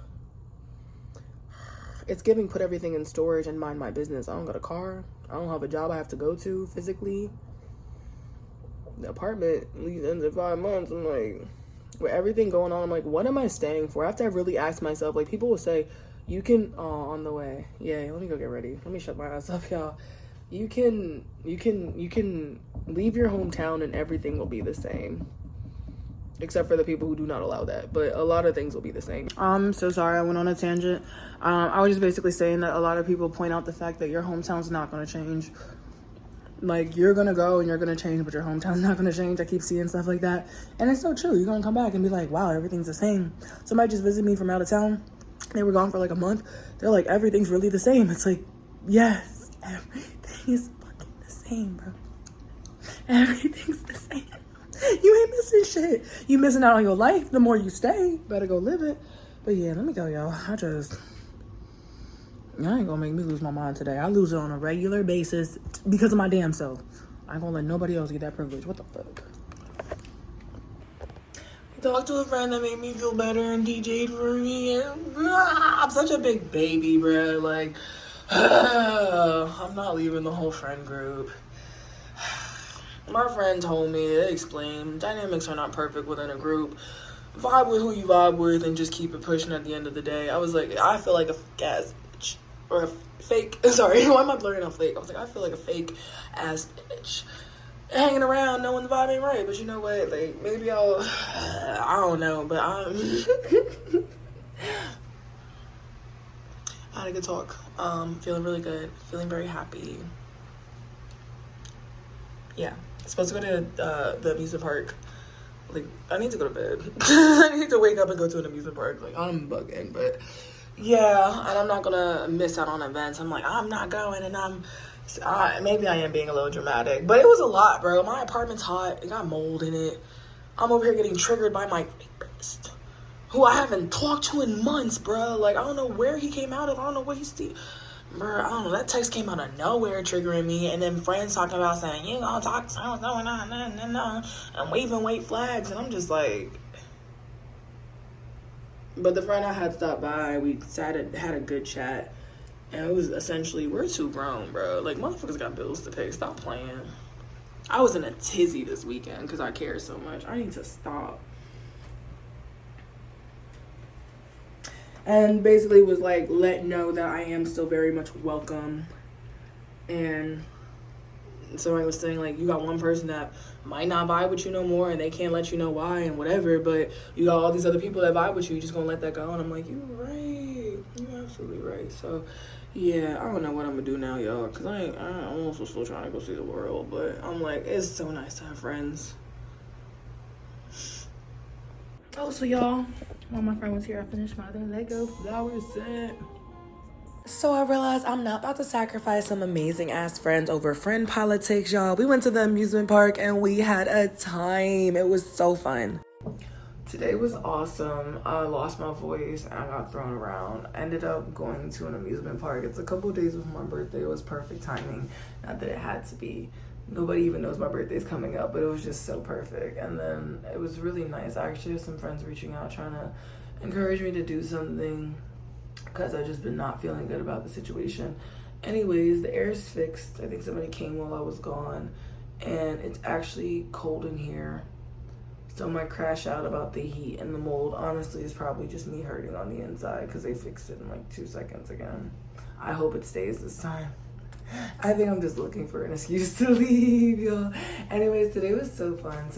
It's giving put everything in storage and mind my business. I don't got a car. I don't have a job I have to go to physically. The apartment ends in 5 months. I'm like, with everything going on, I'm like, what am I staying for? I have to really ask myself. Like, people will say, you can, on the way. Yeah, let me go get ready. Let me shut my ass up, y'all. You can leave your hometown and everything will be the same. Except for the people who do not allow that. But a lot of things will be the same. I'm so sorry I went on a tangent. I was just basically saying that a lot of people point out the fact that your hometown's not going to change. Like, you're going to go and you're going to change, but your hometown's not going to change. I keep seeing stuff like that. And it's so true. You're going to come back and be like, wow, everything's the same. Somebody just visited me from out of town. They were gone for like a month. They're like, everything's really the same. It's like, yes, everything is fucking the same, bro. Everything's the same. You ain't missing shit. You missing out on your life the more you stay. Better go live it. But yeah, let me go, y'all. Y'all ain't gonna make me lose my mind today. I lose it on a regular basis because of my damn self. I ain't gonna let nobody else get that privilege. What the fuck? I talked to a friend that made me feel better and DJ'd for me. I'm such a big baby, bro. Like, I'm not leaving the whole friend group. My friend told me, they explained, dynamics are not perfect within a group. Vibe with who you vibe with and just keep it pushing at the end of the day. I was like, I feel like a gas bitch. Or a fake, sorry, why am I blurring out fake? I was like, I feel like a fake ass bitch. Hanging around knowing the vibe ain't right. But you know what, like, maybe I don't know, but I had a good talk. Feeling really good, feeling very happy. Yeah. Supposed to go to the amusement park. Like, I need to go to bed. I need to wake up and go to an amusement park. Like, I'm bugging, but yeah, and I'm not gonna miss out on events. I'm like, I'm not going, and maybe I am being a little dramatic, but it was a lot, bro. My apartment's hot. It got mold in it. I'm over here getting triggered by my rapist, who I haven't talked to in months, bro. Like, I don't know where he came out of. I don't know what he's bro, I don't know. That text came out of nowhere, triggering me. And then friends talking about saying, you gonna talk to someone going on, and waving white flags. And I'm just like. But the friend I had stopped by, we had a good chat. And it was essentially, we're too grown, bro. Like, motherfuckers got bills to pay. Stop playing. I was in a tizzy this weekend because I care so much. I need to stop. And basically was like, let know that I am still very much welcome. And so I was saying, like, you got one person that might not vibe with you no more and they can't let you know why and whatever, but you got all these other people that vibe with you, just gonna let that go. And I'm like, you're right. You're absolutely right. So yeah, I don't know what I'm gonna do now, y'all, because I'm also still trying to go see the world, but I'm like, it's so nice to have friends. Oh, so y'all, while my friend was here, I finished my other Lego flower set. So I realized I'm not about to sacrifice some amazing ass friends over friend politics, y'all. We went to the amusement park and we had a time. It was so fun. Today was awesome. I lost my voice and I got thrown around. Ended up going to an amusement park. It's a couple of days before my birthday. It was perfect timing. Not that it had to be. Nobody even knows my birthday's coming up, but it was just so perfect. And then it was really nice. I actually have some friends reaching out trying to encourage me to do something because I've just been not feeling good about the situation. Anyways, the air is fixed. I think somebody came while I was gone, and it's actually cold in here. So I might crash out about the heat and the mold. Honestly, it's probably just me hurting on the inside because they fixed it in like 2 seconds again. I hope it stays this time. I think I'm just looking for an excuse to leave, y'all. Anyways, today was so fun.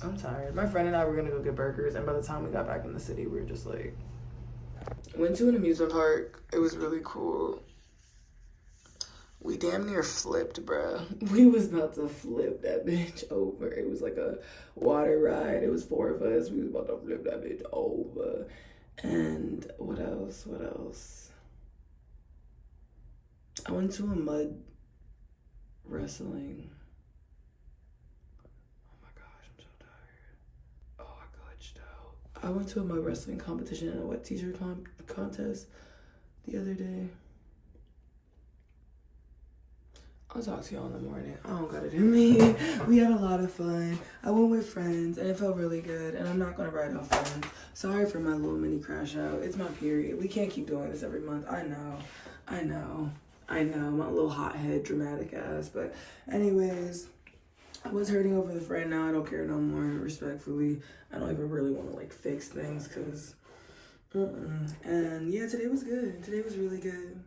I'm tired. My friend and I were gonna go get burgers, and by the time we got back in the city, we were just like, went to an amusement park. It was really cool. We damn near flipped, bruh. We was about to flip that bitch over. It was like a water ride. It was 4 of us. We was about to flip that bitch over. And what else? What else? I went to a mud wrestling. Oh my gosh, I'm so tired. Oh, I glitched out. I went to a mud wrestling competition and a wet t-shirt contest the other day. I'll talk to y'all in the morning. I don't got it in me. We had a lot of fun. I went with friends and it felt really good. And I'm not gonna write off friends. Sorry for my little mini crash out. It's my period. We can't keep doing this every month. I know. My little hothead dramatic ass. But anyways, I was hurting over the friend. Now I don't care no more. Respectfully, I don't even really want to like fix things because. And yeah, today was good. Today was really good.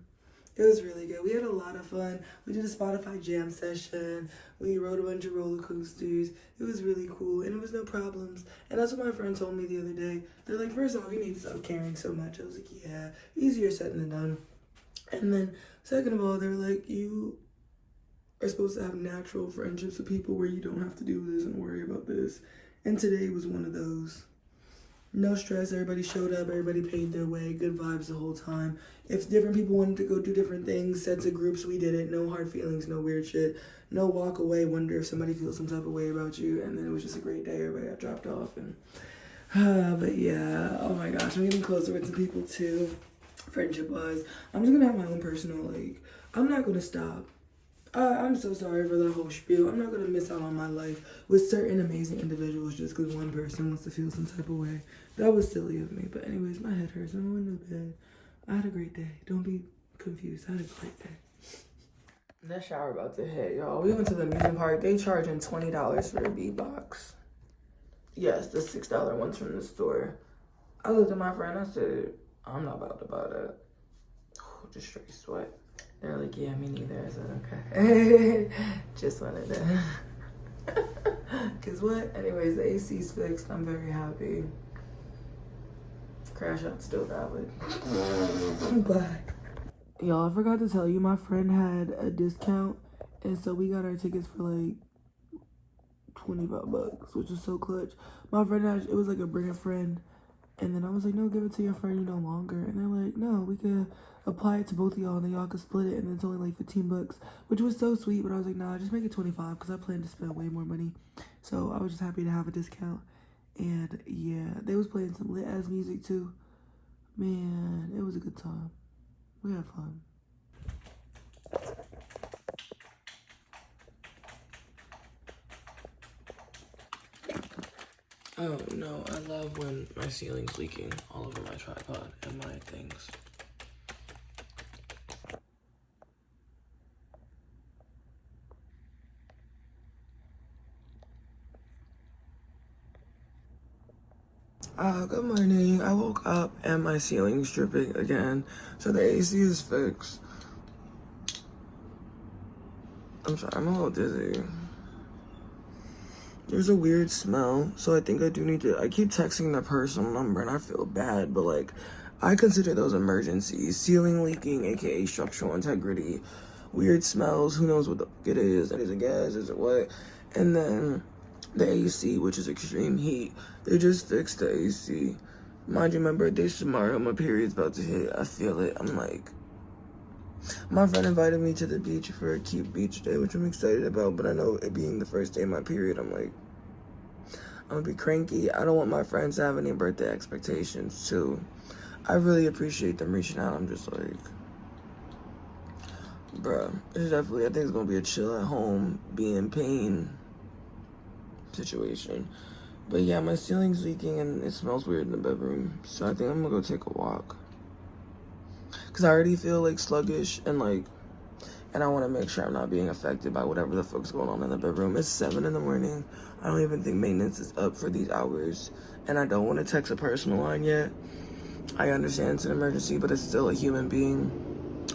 It was really good. We had a lot of fun. We did a Spotify jam session. We rode a bunch of roller coasters. It was really cool, and it was no problems. And that's what my friend told me the other day. They're like, first off, you need to stop caring so much. I was like, yeah, easier said than done. And then, second of all, they're like, you are supposed to have natural friendships with people where you don't have to do this and worry about this. And today was one of those. No stress, everybody showed up, everybody paid their way, good vibes the whole time. If different people wanted to go do different things, sets of groups, we did it. No hard feelings, no weird shit. No walk away, wonder if somebody feels some type of way about you. And then it was just a great day, everybody got dropped off. And but yeah, oh my gosh, I'm getting closer with some people too, friendship-wise. I'm just gonna have my own personal, like, I'm not gonna stop. I'm so sorry for the whole spiel. I'm not going to miss out on my life with certain amazing individuals just because one person wants to feel some type of way. That was silly of me. But anyways, my head hurts. I'm going to bed. I had a great day. Don't be confused. I had a great day. That shower about to hit, y'all. We went to the amusement park. They charging $20 for a beatbox. Yes, the $6 ones from the store. I looked at my friend. I said, I'm not about to buy that. Just straight sweat. They're like, yeah, me neither. I said, okay. Just wanted to. Cause what? Anyways, the AC's fixed. I'm very happy. Crash out still valid. Bye. Y'all, I forgot to tell you, my friend had a discount. And so we got our tickets for like $25, which was so clutch. My friend had, it was like a bring a friend. And then I was like, no, give it to your friend, you no longer. And they're like, no, we could apply it to both of y'all and then y'all could split it. And then it's only like $15, which was so sweet. But I was like, nah, just make it 25 because I plan to spend way more money. So I was just happy to have a discount. And yeah, they was playing some lit ass music too. Man, it was a good time. We had fun. Oh no, I love when my ceiling's leaking all over my tripod and my things. Good morning. I woke up and my ceiling's dripping again, so the AC is fixed. I'm sorry, I'm a little dizzy. There's a weird smell, so I think I do need to, I keep texting the personal number and I feel bad, but like, I consider those emergencies. Ceiling leaking, aka structural integrity, weird smells, who knows what the fuck it is, is it gas, is it what? And then the AC, which is extreme heat. They just fixed the AC. Mind you, my birthday's tomorrow, my period's about to hit, I feel it, I'm like, my friend invited me to the beach for a cute beach day, which I'm excited about, but I know it being the first day of my period, I'm like, I'm gonna be cranky. I don't want my friends to have any birthday expectations, too. I really appreciate them reaching out. I'm just like, bruh, it's definitely, I think it's gonna be a chill at home, be in pain situation. But yeah, my ceiling's leaking and it smells weird in the bedroom, so I think I'm gonna go take a walk. Cause I already feel like sluggish and like and I want to make sure I'm not being affected by whatever the fuck's going on in the bedroom. It's 7 in the morning. I don't even think maintenance is up for these hours, and I don't want to text a personal line yet. I understand it's an emergency, but it's still a human being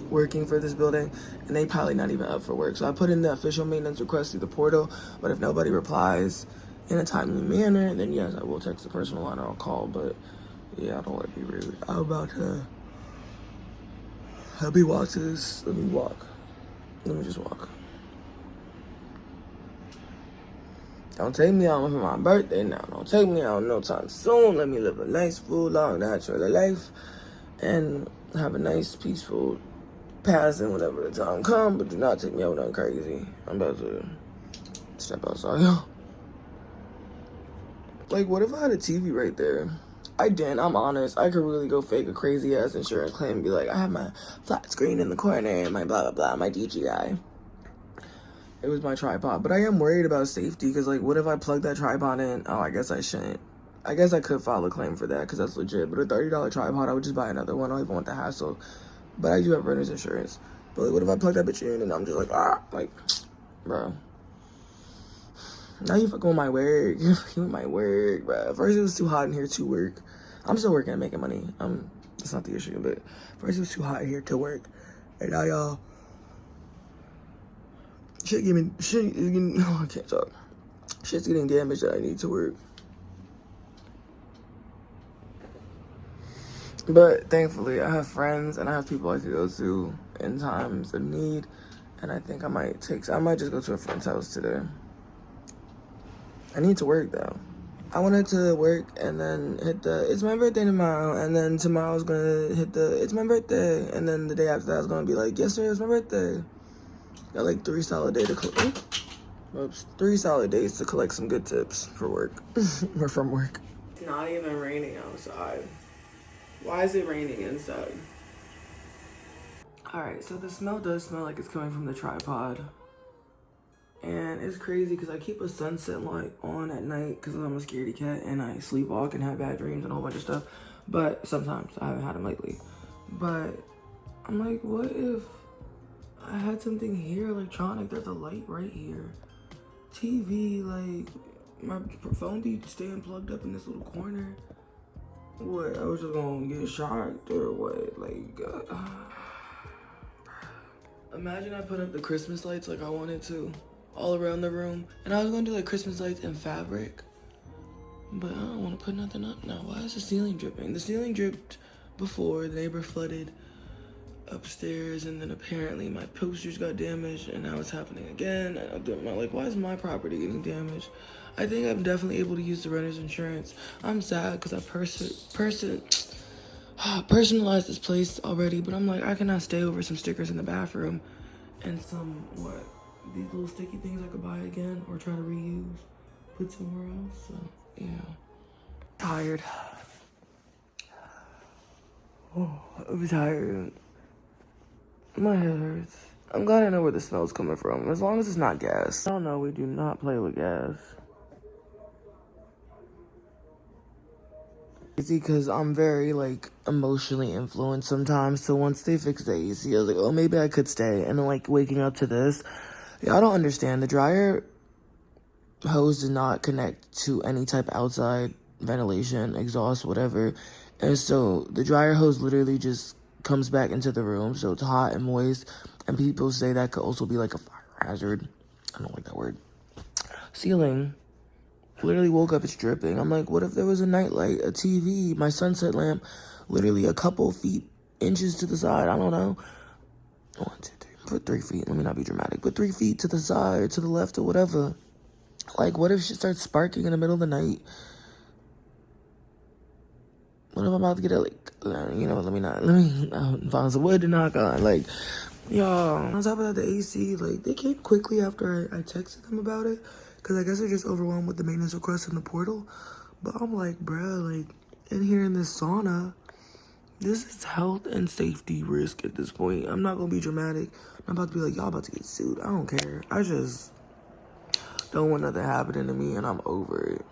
working for this building, and they probably not even up for work. So I put in the official maintenance request through the portal, but if nobody replies in a timely manner, then yes, I will text the personal line or I'll call. But yeah, I don't want to be rude. I'm about to help me walk to this. Let me walk. Let me just walk. Don't take me out for my birthday now. Don't take me out no time soon. Let me live a nice, full, long, natural life and have a nice, peaceful passing whenever the time comes. But do not take me out nothing crazy. I'm about to step outside, yo. Like, what if I had a TV right there? I didn't. I'm honest. I could really go fake a crazy ass insurance claim and be like, I have my flat screen in the corner and my blah, blah, blah, my DJI. It was my tripod. But I am worried about safety because, like, what if I plug that tripod in? Oh, I guess I shouldn't. I guess I could file a claim for that because that's legit. But a $30 tripod, I would just buy another one. I don't even want the hassle. But I do have renter's insurance. But, like, what if I plug that bitch in and I'm just like, bro. Now you fucking with my work. You with my work, bro. First it was too hot in here to work. I'm still working and making money. That's not the issue, but first it was too hot in here to work. And now y'all I can't talk. Shit's getting damaged that I need to work. But thankfully, I have friends and I have people I could go to in times of need. And I think I might just go to a friend's house today. I need to work though. I wanted to work and then hit it's my birthday tomorrow. And then tomorrow I was gonna hit it's my birthday. And then the day after that I was gonna be like, yesterday was my birthday. Got like 3 solid days to collect some good tips for work. Or from work. It's not even raining outside. Why is it raining inside? Alright, so the smell does smell like it's coming from the tripod. And it's crazy because I keep a sunset light on at night because I'm a scaredy cat and I sleepwalk and have bad dreams and a whole bunch of stuff. But sometimes, I haven't had them lately. But I'm like, what if I had something here, electronic, there's a light right here. TV, like, my phone be staying plugged up in this little corner. What, I was just gonna get shocked or what? Like, imagine I put up the Christmas lights like I wanted to, all around the room. And I was gonna do like Christmas lights in fabric. But I don't wanna put nothing up now. Why is the ceiling dripping? The ceiling dripped before, the neighbor flooded upstairs, and then apparently my posters got damaged, and now it's happening again. And I'm like, why is my property getting damaged? I think I'm definitely able to use the renter's insurance. I'm sad because I personalized this place already, but I'm like, I cannot stay over some stickers in the bathroom and some, these little sticky things I could buy again or try to reuse, put somewhere else. So, yeah. Tired. Oh, I'm tired. My head hurts. I'm glad I know where the smell's coming from. As long as it's not gas. I don't know, we do not play with gas. Because I'm very, emotionally influenced sometimes. So once they fixed the AC, I was like, oh, maybe I could stay. And then, waking up to this. Y'all don't understand. The dryer hose does not connect to any type of outside ventilation, exhaust, whatever. And so the dryer hose literally just comes back into the room, so it's hot and moist, and people say that could also be like a fire hazard. I don't like that word. Ceiling literally woke up, it's dripping. I'm like, what if there was a nightlight, a TV, my sunset lamp, literally a couple inches to the side? I don't know. 1, 2, 3. Put 3 feet. Let me not be dramatic. Put 3 feet to the side, to the left, or whatever. What if shit starts sparking in the middle of the night? What if I'm about to get let me find some wood to knock on. Y'all, on top of that, the AC, they came quickly after I texted them about it, because I guess they're just overwhelmed with the maintenance request in the portal. But I'm like, bruh, in here in this sauna, this is health and safety risk at this point. I'm not gonna be dramatic. I'm about to be like, y'all about to get sued. I don't care. I just don't want nothing happening to me, and I'm over it.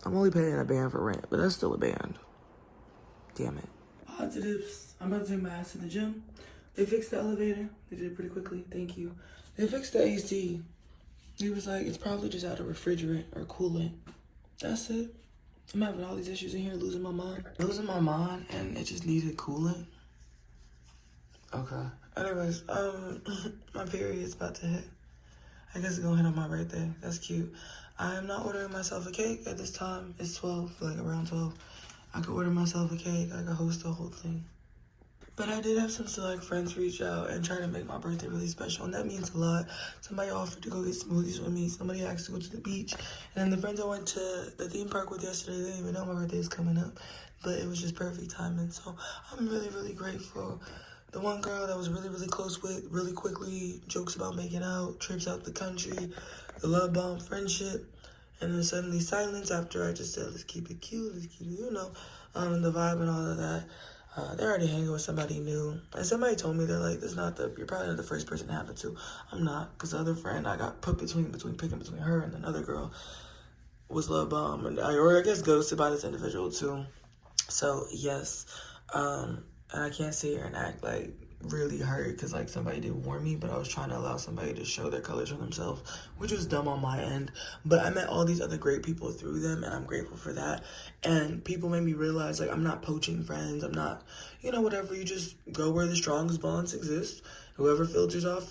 I'm only paying a band for rent, but that's still a band. Damn it. positives. I'm about to take my ass to the gym. They fixed the elevator. They did it pretty quickly. Thank you. They fixed the AC. He was like, it's probably just out of refrigerant or coolant. That's it. I'm having all these issues in here, losing my mind. Losing my mind, and it just needed coolant. Okay. Anyways, my period's about to hit. I guess it's gonna hit on my birthday. That's cute. I am not ordering myself a cake at this time. It's 12, like around 12. I could order myself a cake. I could host the whole thing. But I did have some select friends reach out and try to make my birthday really special, and that means a lot. Somebody offered to go get smoothies with me. Somebody asked to go to the beach. And then the friends I went to the theme park with yesterday, they didn't even know my birthday is coming up. But it was just perfect timing. So I'm really, really grateful. The one girl that I was really, really close with, really quickly, jokes about making out, trips out the country, the love bomb friendship, and then suddenly silence after I just said, let's keep it cute, let's keep it, the vibe and all of that. They're already hanging with somebody new. And somebody told me, they're like, you're probably not the first person to happen to. I'm not, because the other friend I got put picking between her and another girl was love bomb, and I guess ghosted by this individual too. So yes, and I can't sit here and act like really hurt because like somebody did warn me, but I was trying to allow somebody to show their colors for themselves, which was dumb on my end. But I met all these other great people through them, and I'm grateful for that. And people made me realize, like, I'm not poaching friends. I'm not, whatever. You just go where the strongest bonds exist. Whoever filters off.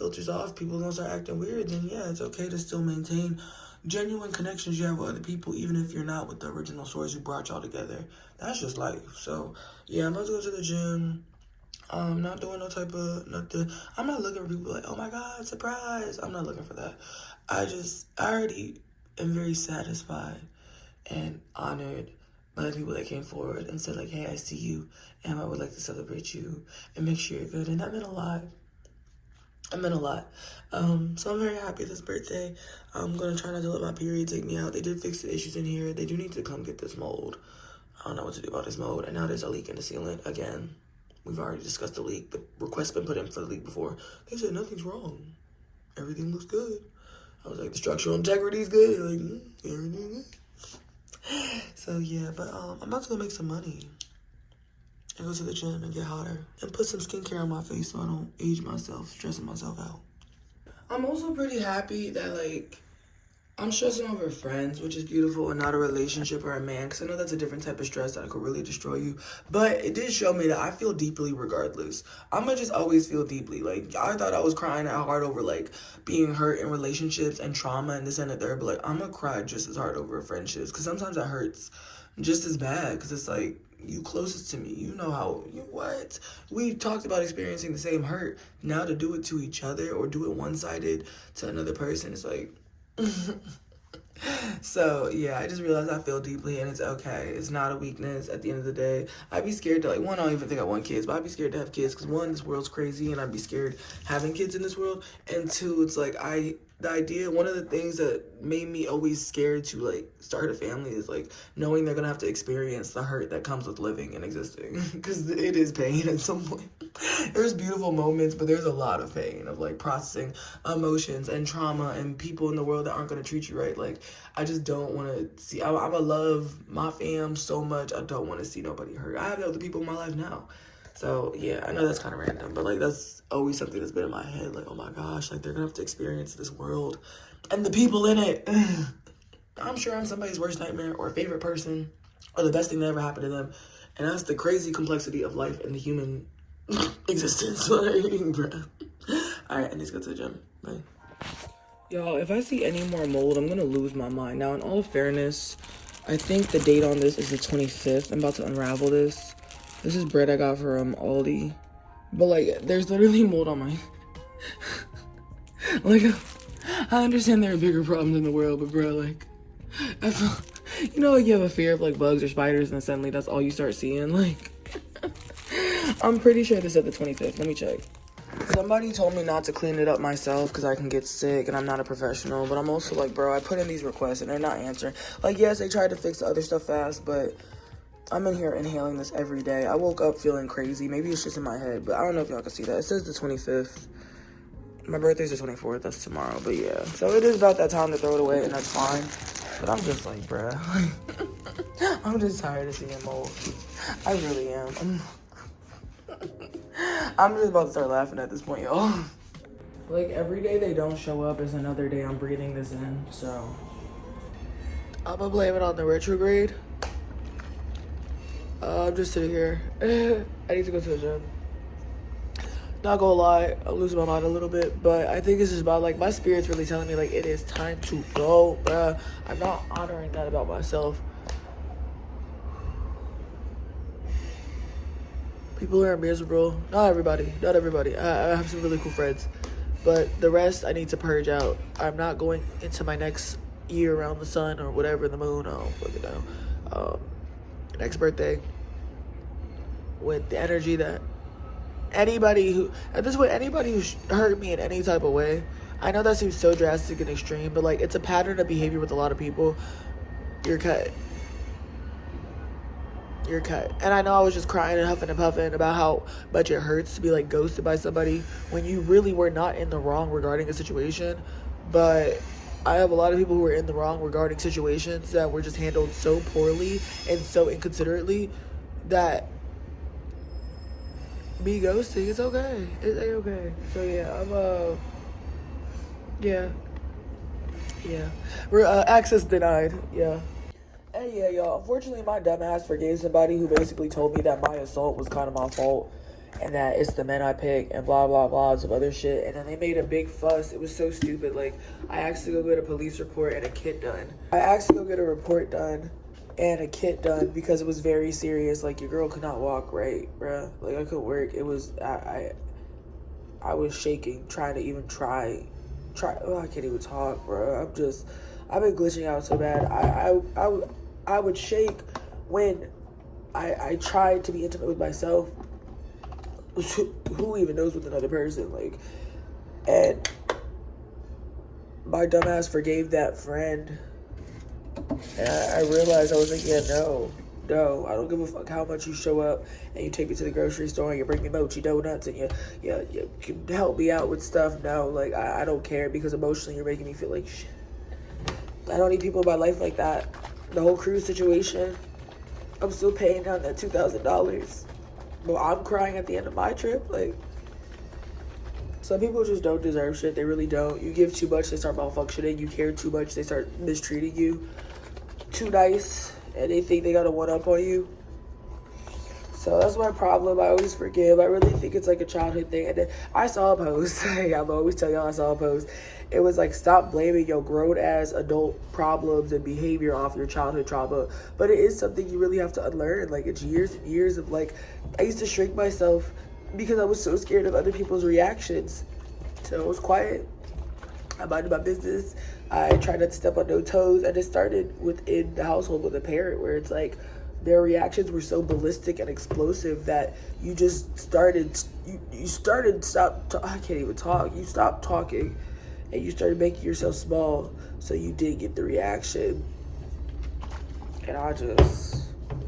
People don't start acting weird, then yeah, it's okay to still maintain genuine connections you have with other people, even if you're not with the original source who brought y'all together. That's just life. So yeah, I'm about to go to the gym. Not doing no type of nothing. I'm not looking for people like, oh my God, surprise. I'm not looking for that. I already am very satisfied and honored by the people that came forward and said like, hey, I see you and I would like to celebrate you and make sure you're good. And that meant a lot. It meant a lot. So I'm very happy this birthday. I'm going to try not to let my period take me out. They did fix the issues in here. They do need to come get this mold. I don't know what to do about this mold. And now there's a leak in the ceiling again. We've already discussed the leak. The request's been put in for the leak before. They said nothing's wrong. Everything looks good. I was like, the structural integrity is good. Like, everything good. So yeah, but I'm about to go make some money and go to the gym and get hotter and put some skincare on my face so I don't age myself, stressing myself out. I'm also pretty happy that like I'm stressing over friends, which is beautiful, and not a relationship or a man, because I know that's a different type of stress that could really destroy you. But it did show me that I feel deeply regardless. I'm going to just always feel deeply. Like, I thought I was crying out hard over, like, being hurt in relationships and trauma and this and the third, but, like, I'm going to cry just as hard over friendships, because sometimes that hurts just as bad, because it's like, you closest to me, you know how, what? We talked about experiencing the same hurt. Now to do it to each other or do it one-sided to another person, it's like... So yeah, I just realized I feel deeply and it's okay. It's not a weakness at the end of the day. I'd be scared to, like, one, I don't even think I want kids, but I'd be scared to have kids because one, this world's crazy and I'd be scared having kids in this world, and two, it's like the idea, one of the things that made me always scared to like start a family is like knowing they're gonna have to experience the hurt that comes with living and existing, because it is pain at some point. There's beautiful moments, but there's a lot of pain of like processing emotions and trauma and people in the world that aren't gonna treat you right. Like, I just don't want to see, I'm gonna love my fam so much, I don't want to see nobody hurt. I have other people in my life now. So yeah, I know that's kind of random, but like that's always something that's been in my head. Like, oh my gosh, like they're gonna have to experience this world and the people in it. I'm sure I'm somebody's worst nightmare or favorite person or the best thing that ever happened to them. And that's the crazy complexity of life and the human existence. All right, I need to go to the gym. Bye. Y'all, if I see any more mold, I'm gonna lose my mind. Now, in all fairness, I think the date on this is the 25th. I'm about to unravel this. This is bread I got from Aldi. But, like, there's literally mold on my... like, I understand there are bigger problems in the world, but, bro, like... I feel... like, you have a fear of, like, bugs or spiders, and then suddenly that's all you start seeing. Like... I'm pretty sure this is the 25th. Let me check. Somebody told me not to clean it up myself because I can get sick and I'm not a professional. But I'm also like, bro, I put in these requests and they're not answering. Like, yes, they tried to fix the other stuff fast, but... I'm in here inhaling this every day. I woke up feeling crazy. Maybe it's just in my head, but I don't know if y'all can see that. It says the 25th. My birthday's the 24th. That's tomorrow, but yeah. So it is about that time to throw it away, and that's fine. But I'm just like, bruh. I'm just tired of seeing mold. I really am. I'm just about to start laughing at this point, y'all. Like, every day they don't show up is another day I'm breathing this in, so. I'm gonna blame it on the retrograde. I'm just sitting here. I need to go to the gym. Not gonna lie, I'm losing my mind a little bit, but I think it's just about, like, my spirit's really telling me, like, it is time to go, bruh. I'm not honoring that about myself. People are miserable. Not everybody. I have some really cool friends, but the rest I need to purge out. I'm not going into my next year around the sun or whatever, the moon, I don't fucking know. Next birthday with the energy that anybody who, at this point, anybody who hurt me in any type of way, I know that seems so drastic and extreme, but, like, it's a pattern of behavior with a lot of people. You're cut. You're cut. And I know I was just crying and huffing and puffing about how much it hurts to be, like, ghosted by somebody when you really were not in the wrong regarding a situation. But I have a lot of people who were in the wrong regarding situations that were just handled so poorly and so inconsiderately that me ghosting, it's okay. It's okay. So yeah, access denied. Yeah. And yeah, y'all, unfortunately my dumbass forgave somebody who basically told me that my assault was kind of my fault and that it's the men I pick and blah, blah, blah, and some other shit. And then they made a big fuss. It was so stupid. Like, I asked to go get a police report and a kit done. I asked to go get a report done and a kit done because it was very serious. Like, your girl could not walk right, bruh. Like, I couldn't work. It was, I was shaking, trying to even try. Oh, I can't even talk, bro. I've been glitching out so bad. I would shake when I tried to be intimate with myself. Who even knows with another person? Like, and my dumbass forgave that friend. And I realized, I was like, yeah, no, I don't give a fuck how much you show up and you take me to the grocery store and you bring me mochi donuts and you can help me out with stuff. No, like, I don't care because emotionally you're making me feel like shit. I don't need people in my life like that. The whole cruise situation, I'm still paying down that $2,000. But I'm crying at the end of my trip. Like, some people just don't deserve shit. They really don't. You give too much, they start malfunctioning. You care too much, they start mistreating you. Too nice, and they think they got a one-up on you. So that's my problem. I always forgive. I really think it's like a childhood thing. And then I saw a post. I'm always tell y'all I saw a post. It was like, stop blaming your grown-ass adult problems and behavior off your childhood trauma. But it is something you really have to unlearn. Like, it's years and years of, like, I used to shrink myself because I was so scared of other people's reactions. So I was quiet. I minded my business. I tried not to step on no toes. And it started within the household with a parent where it's like, their reactions were so ballistic and explosive that you just started, you I can't even talk. You stopped talking and you started making yourself small so you did get the reaction. And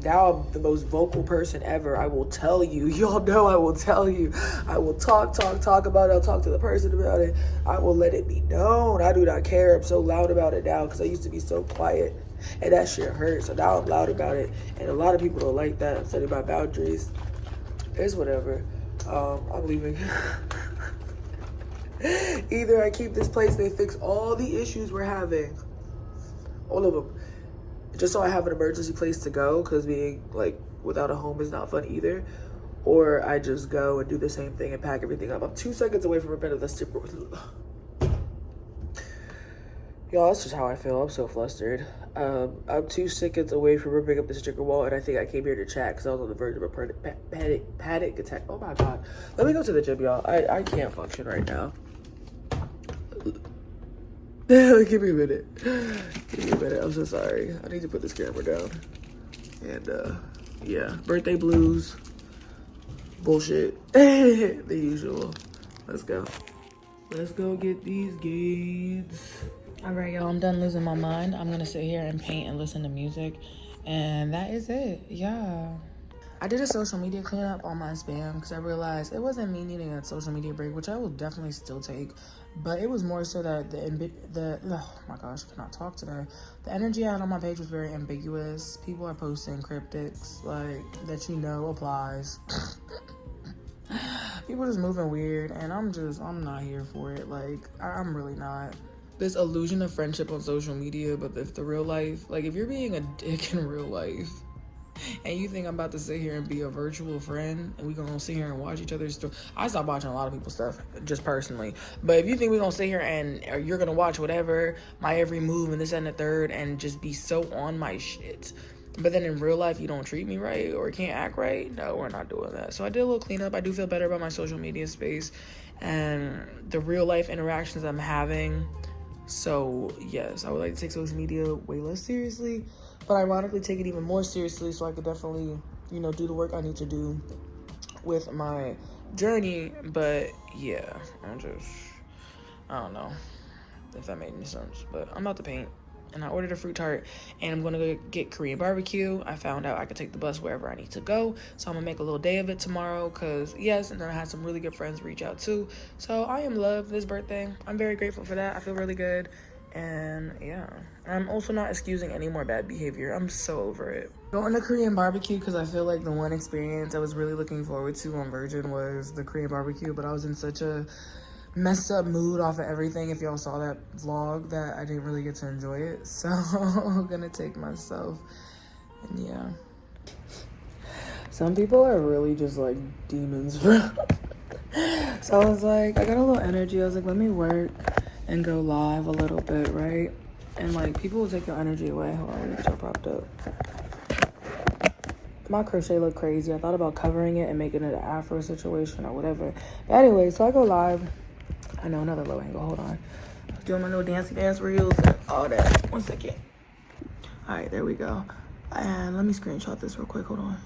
now I'm the most vocal person ever. I will tell you. Y'all know I will tell you. I will talk about it. I'll talk to the person about it. I will let it be known. I do not care. I'm so loud about it now because I used to be so quiet. And that shit hurts. So now I'm loud about it. And a lot of people don't like that. I'm setting my boundaries. It's whatever. I'm leaving. Either I keep this place, they fix all the issues we're having. All of them. Just so I have an emergency place to go, because being, like, without a home is not fun either. Or I just go and do the same thing and pack everything up. I'm 2 seconds away from ripping up the sticker. Y'all, that's just how I feel. I'm so flustered. I'm 2 seconds away from ripping up the sticker wall, and I think I came here to chat because I was on the verge of a panic attack. Oh my god. Let me go to the gym, y'all. I can't function right now. Give me a minute. I'm so sorry. I need to put this camera down. And, yeah. Birthday blues. Bullshit. The usual. Let's go. Let's go get these gains. All right, y'all, I'm done losing my mind. I'm gonna sit here and paint and listen to music, and that is it. Yeah, I did a social media cleanup on my spam because I realized it wasn't me needing a social media break, which I will definitely still take, but it was more so that oh my gosh, I cannot talk today. The energy I had on my page was very ambiguous. People are posting cryptics like that, applies. people just moving weird, and I'm not here for it. Like, I'm really not. This illusion of friendship on social media, but if the real life, like, if you're being a dick in real life, and you think I'm about to sit here and be a virtual friend, and we gonna sit here and watch each other's stuff. I stopped watching a lot of people's stuff, just personally. But if you think we gonna sit here and or you're gonna watch whatever, my every move and this and the third, and just be so on my shit, but then in real life you don't treat me right or can't act right, no, we're not doing that. So I did a little cleanup. I do feel better about my social media space and the real life interactions I'm having. So yes, I would like to take social media way less seriously, but ironically take it even more seriously so I could definitely, do the work I need to do with my journey. But yeah, I don't know if that made any sense, but I'm about to paint. And I ordered a fruit tart, and I'm gonna go get Korean barbecue. I found out I could take the bus wherever I need to go, so I'm gonna make a little day of it tomorrow, cause yes, and then I had some really good friends reach out too. So I am loved this birthday. I'm very grateful for that. I feel really good, and yeah, I'm also not excusing any more bad behavior. I'm so over it. Going to Korean barbecue, because I feel like the one experience I was really looking forward to on Virgin was the Korean barbecue, but I was in such a messed up mood off of everything, if y'all saw that vlog, that I didn't really get to enjoy it. So I'm gonna take myself, and yeah. Some people are really just like demons, bro. So I was like, I got a little energy. I was like, let me work and go live a little bit, right? And like, people will take your energy away. Hold on, let me get y'all propped up. My crochet looked crazy. I thought about covering it and making it an afro situation or whatever. But anyway, so I go live. I know, another low angle. Hold on. I was doing my little dancey dance reels and all that. 1 second. All right, there we go. And let me screenshot this real quick. Hold on.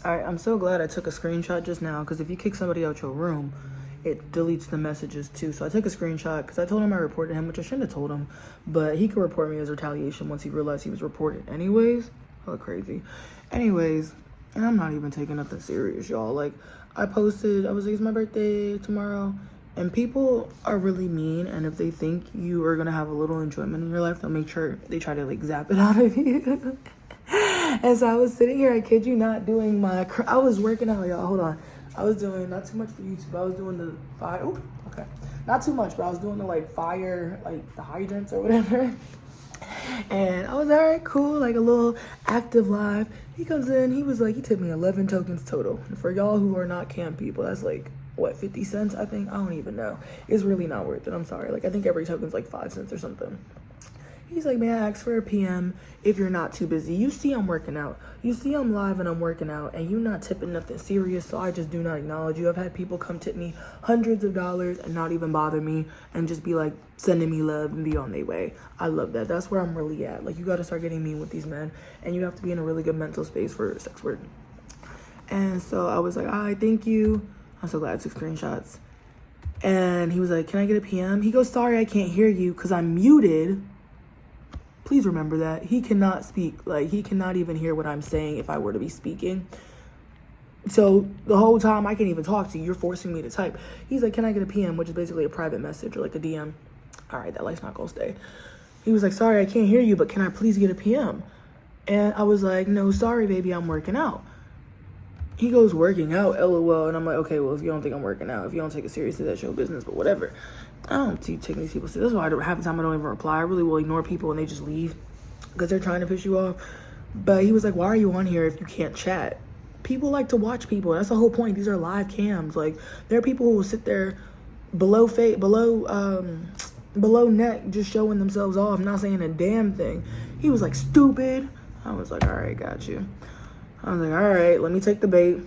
All right, I'm so glad I took a screenshot just now, because if you kick somebody out your room, it deletes the messages too. So I took a screenshot because I told him I reported him, which I shouldn't have told him, but he could report me as retaliation once he realized he was reported anyways. Oh, crazy. Anyways, and I'm not even taking nothing serious, y'all. Like, I posted, I was like, it's my birthday tomorrow. And people are really mean, and if they think you are gonna have a little enjoyment in your life, they'll make sure they try to like zap it out of you. And so I was sitting here, I kid you not, doing my, I was working out, y'all, hold on. I was doing, not too much for YouTube, I was doing the fire, oh, okay. Not too much, but I was doing the like fire, like the hydrants or whatever. And I was all right, cool, like a little active live. He comes in, he was like, he tipped me 11 tokens total. And for y'all who are not camp people, that's like, what, 50 cents, I think? I don't even know. It's really not worth it. I'm sorry. Like, I think every token's like 5 cents or something. He's like, may I ask for a PM if you're not too busy? You see I'm working out. You see I'm live and I'm working out, and you're not tipping nothing serious, so I just do not acknowledge you. I've had people come tip me hundreds of dollars and not even bother me and just be like sending me love and be on their way. I love that. That's where I'm really at. Like, you got to start getting mean with these men, and you have to be in a really good mental space for sex work. And so I was like, all right, thank you. I'm so glad I took screenshots. And he was like, can I get a PM? He goes, sorry, I can't hear you because I'm muted. Please remember that. He cannot speak. Like, he cannot even hear what I'm saying if I were to be speaking. So the whole time I can't even talk to you. You're forcing me to type. He's like, can I get a PM? Which is basically a private message or like a DM. All right, that light's not going to stay. He was like, sorry, I can't hear you, but can I please get a PM? And I was like, no, sorry, baby, I'm working out. He goes, working out, LOL. And I'm like, okay, well, if you don't think I'm working out, if you don't take it seriously, that's your business, but whatever. I don't keep taking these people seriously. That's why half the time I don't even reply. I really will ignore people and they just leave because they're trying to piss you off. But he was like, why are you on here if you can't chat? People like to watch people. That's the whole point. These are live cams. Like, there are people who will sit there below neck just showing themselves off, not saying a damn thing. He was like, stupid. I was like, all right, got you. I was like, all right, let me take the bait.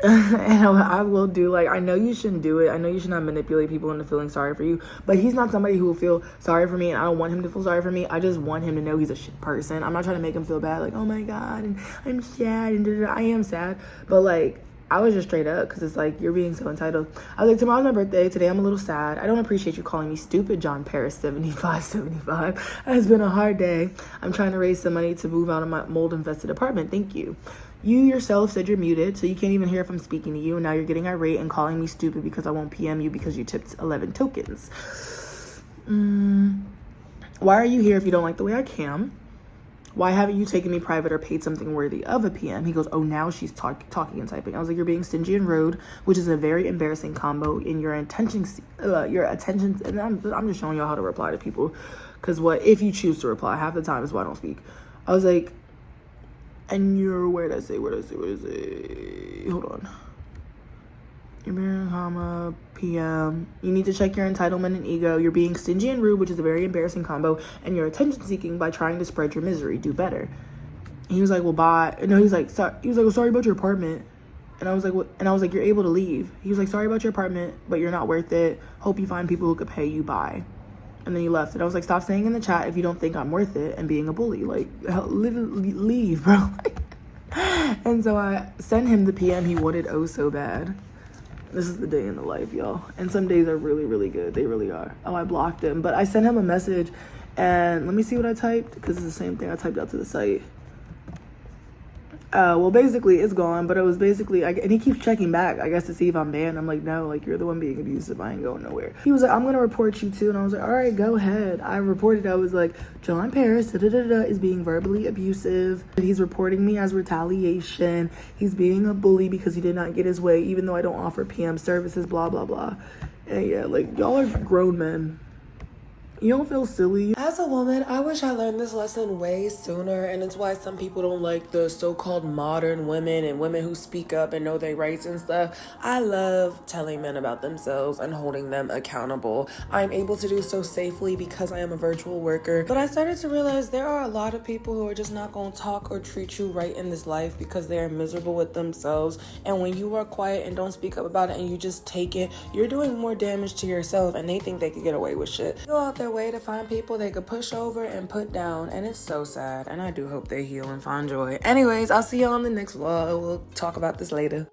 And I will do, like, I know you shouldn't do it. I know you should not manipulate people into feeling sorry for you. But he's not somebody who will feel sorry for me, and I don't want him to feel sorry for me. I just want him to know he's a shit person. I'm not trying to make him feel bad, like, oh my God, and I'm sad, and da-da-da. I am sad. But, like, I was just straight up because it's like, you're being so entitled. I was like, tomorrow's my birthday. Today I'm a little sad. I don't appreciate you calling me stupid, John Paris 7575. It has been a hard day. I'm trying to raise some money to move out of my mold infested apartment. Thank you. You yourself said you're muted, so you can't even hear if I'm speaking to you. And now you're getting irate and calling me stupid because I won't PM you because you tipped 11 tokens. Why are you here if you don't like the way I cam? why haven't you taken me private or paid something worthy of a PM? He goes, oh, now she's talking and typing. I was like, you're being stingy and rude, which is a very embarrassing combo in your attention, and I'm just showing y'all how to reply to people. Because what if you choose to reply? Half the time is why I don't speak. I was like, and you're, where did I say? Hold on. Comma, PM. You need to check your entitlement and ego. You're being stingy and rude, which is a very embarrassing combo, and you're attention seeking by trying to spread your misery. Do better. And he was like, well, bye. No, he's like, well, sorry about your apartment. And I was like, what? And I was like, you're able to leave. He was like, sorry about your apartment, but you're not worth it. Hope you find people who could pay you. Bye. And then he left. And I was like, stop saying in the chat if you don't think I'm worth it and being a bully. Like, literally leave, bro. And so I sent him the PM he wanted oh so bad. This is the day in the life, y'all. And some days are really, really good. They really are. Oh, I blocked him. But I sent him a message. And let me see what I typed, because it's the same thing I typed out to the site. Well, basically, it's gone. But it was basically, and he keeps checking back, I guess, to see if I'm banned. I'm like, no, like, you're the one being abusive. I ain't going nowhere. He was like, I'm going to report you, too. And I was like, all right, go ahead. I reported. I was like, John Paris is being verbally abusive. He's reporting me as retaliation. He's being a bully because he did not get his way, even though I don't offer PM services, blah, blah, blah. And yeah, like, y'all are grown men. You don't feel silly. As a woman, I wish I learned this lesson way sooner, and it's why some people don't like the so-called modern women and women who speak up and know their rights and stuff. I love telling men about themselves and holding them accountable. I'm able to do so safely because I am a virtual worker, but I started to realize there are a lot of people who are just not going to talk or treat you right in this life because they are miserable with themselves, and when you are quiet and don't speak up about it and you just take it, you're doing more damage to yourself, and they think they could get away with shit. Go out there way to find people they could push over and put down, and it's so sad, and I do hope they heal and find joy. Anyways, I'll see you on the next vlog. We'll talk about this later.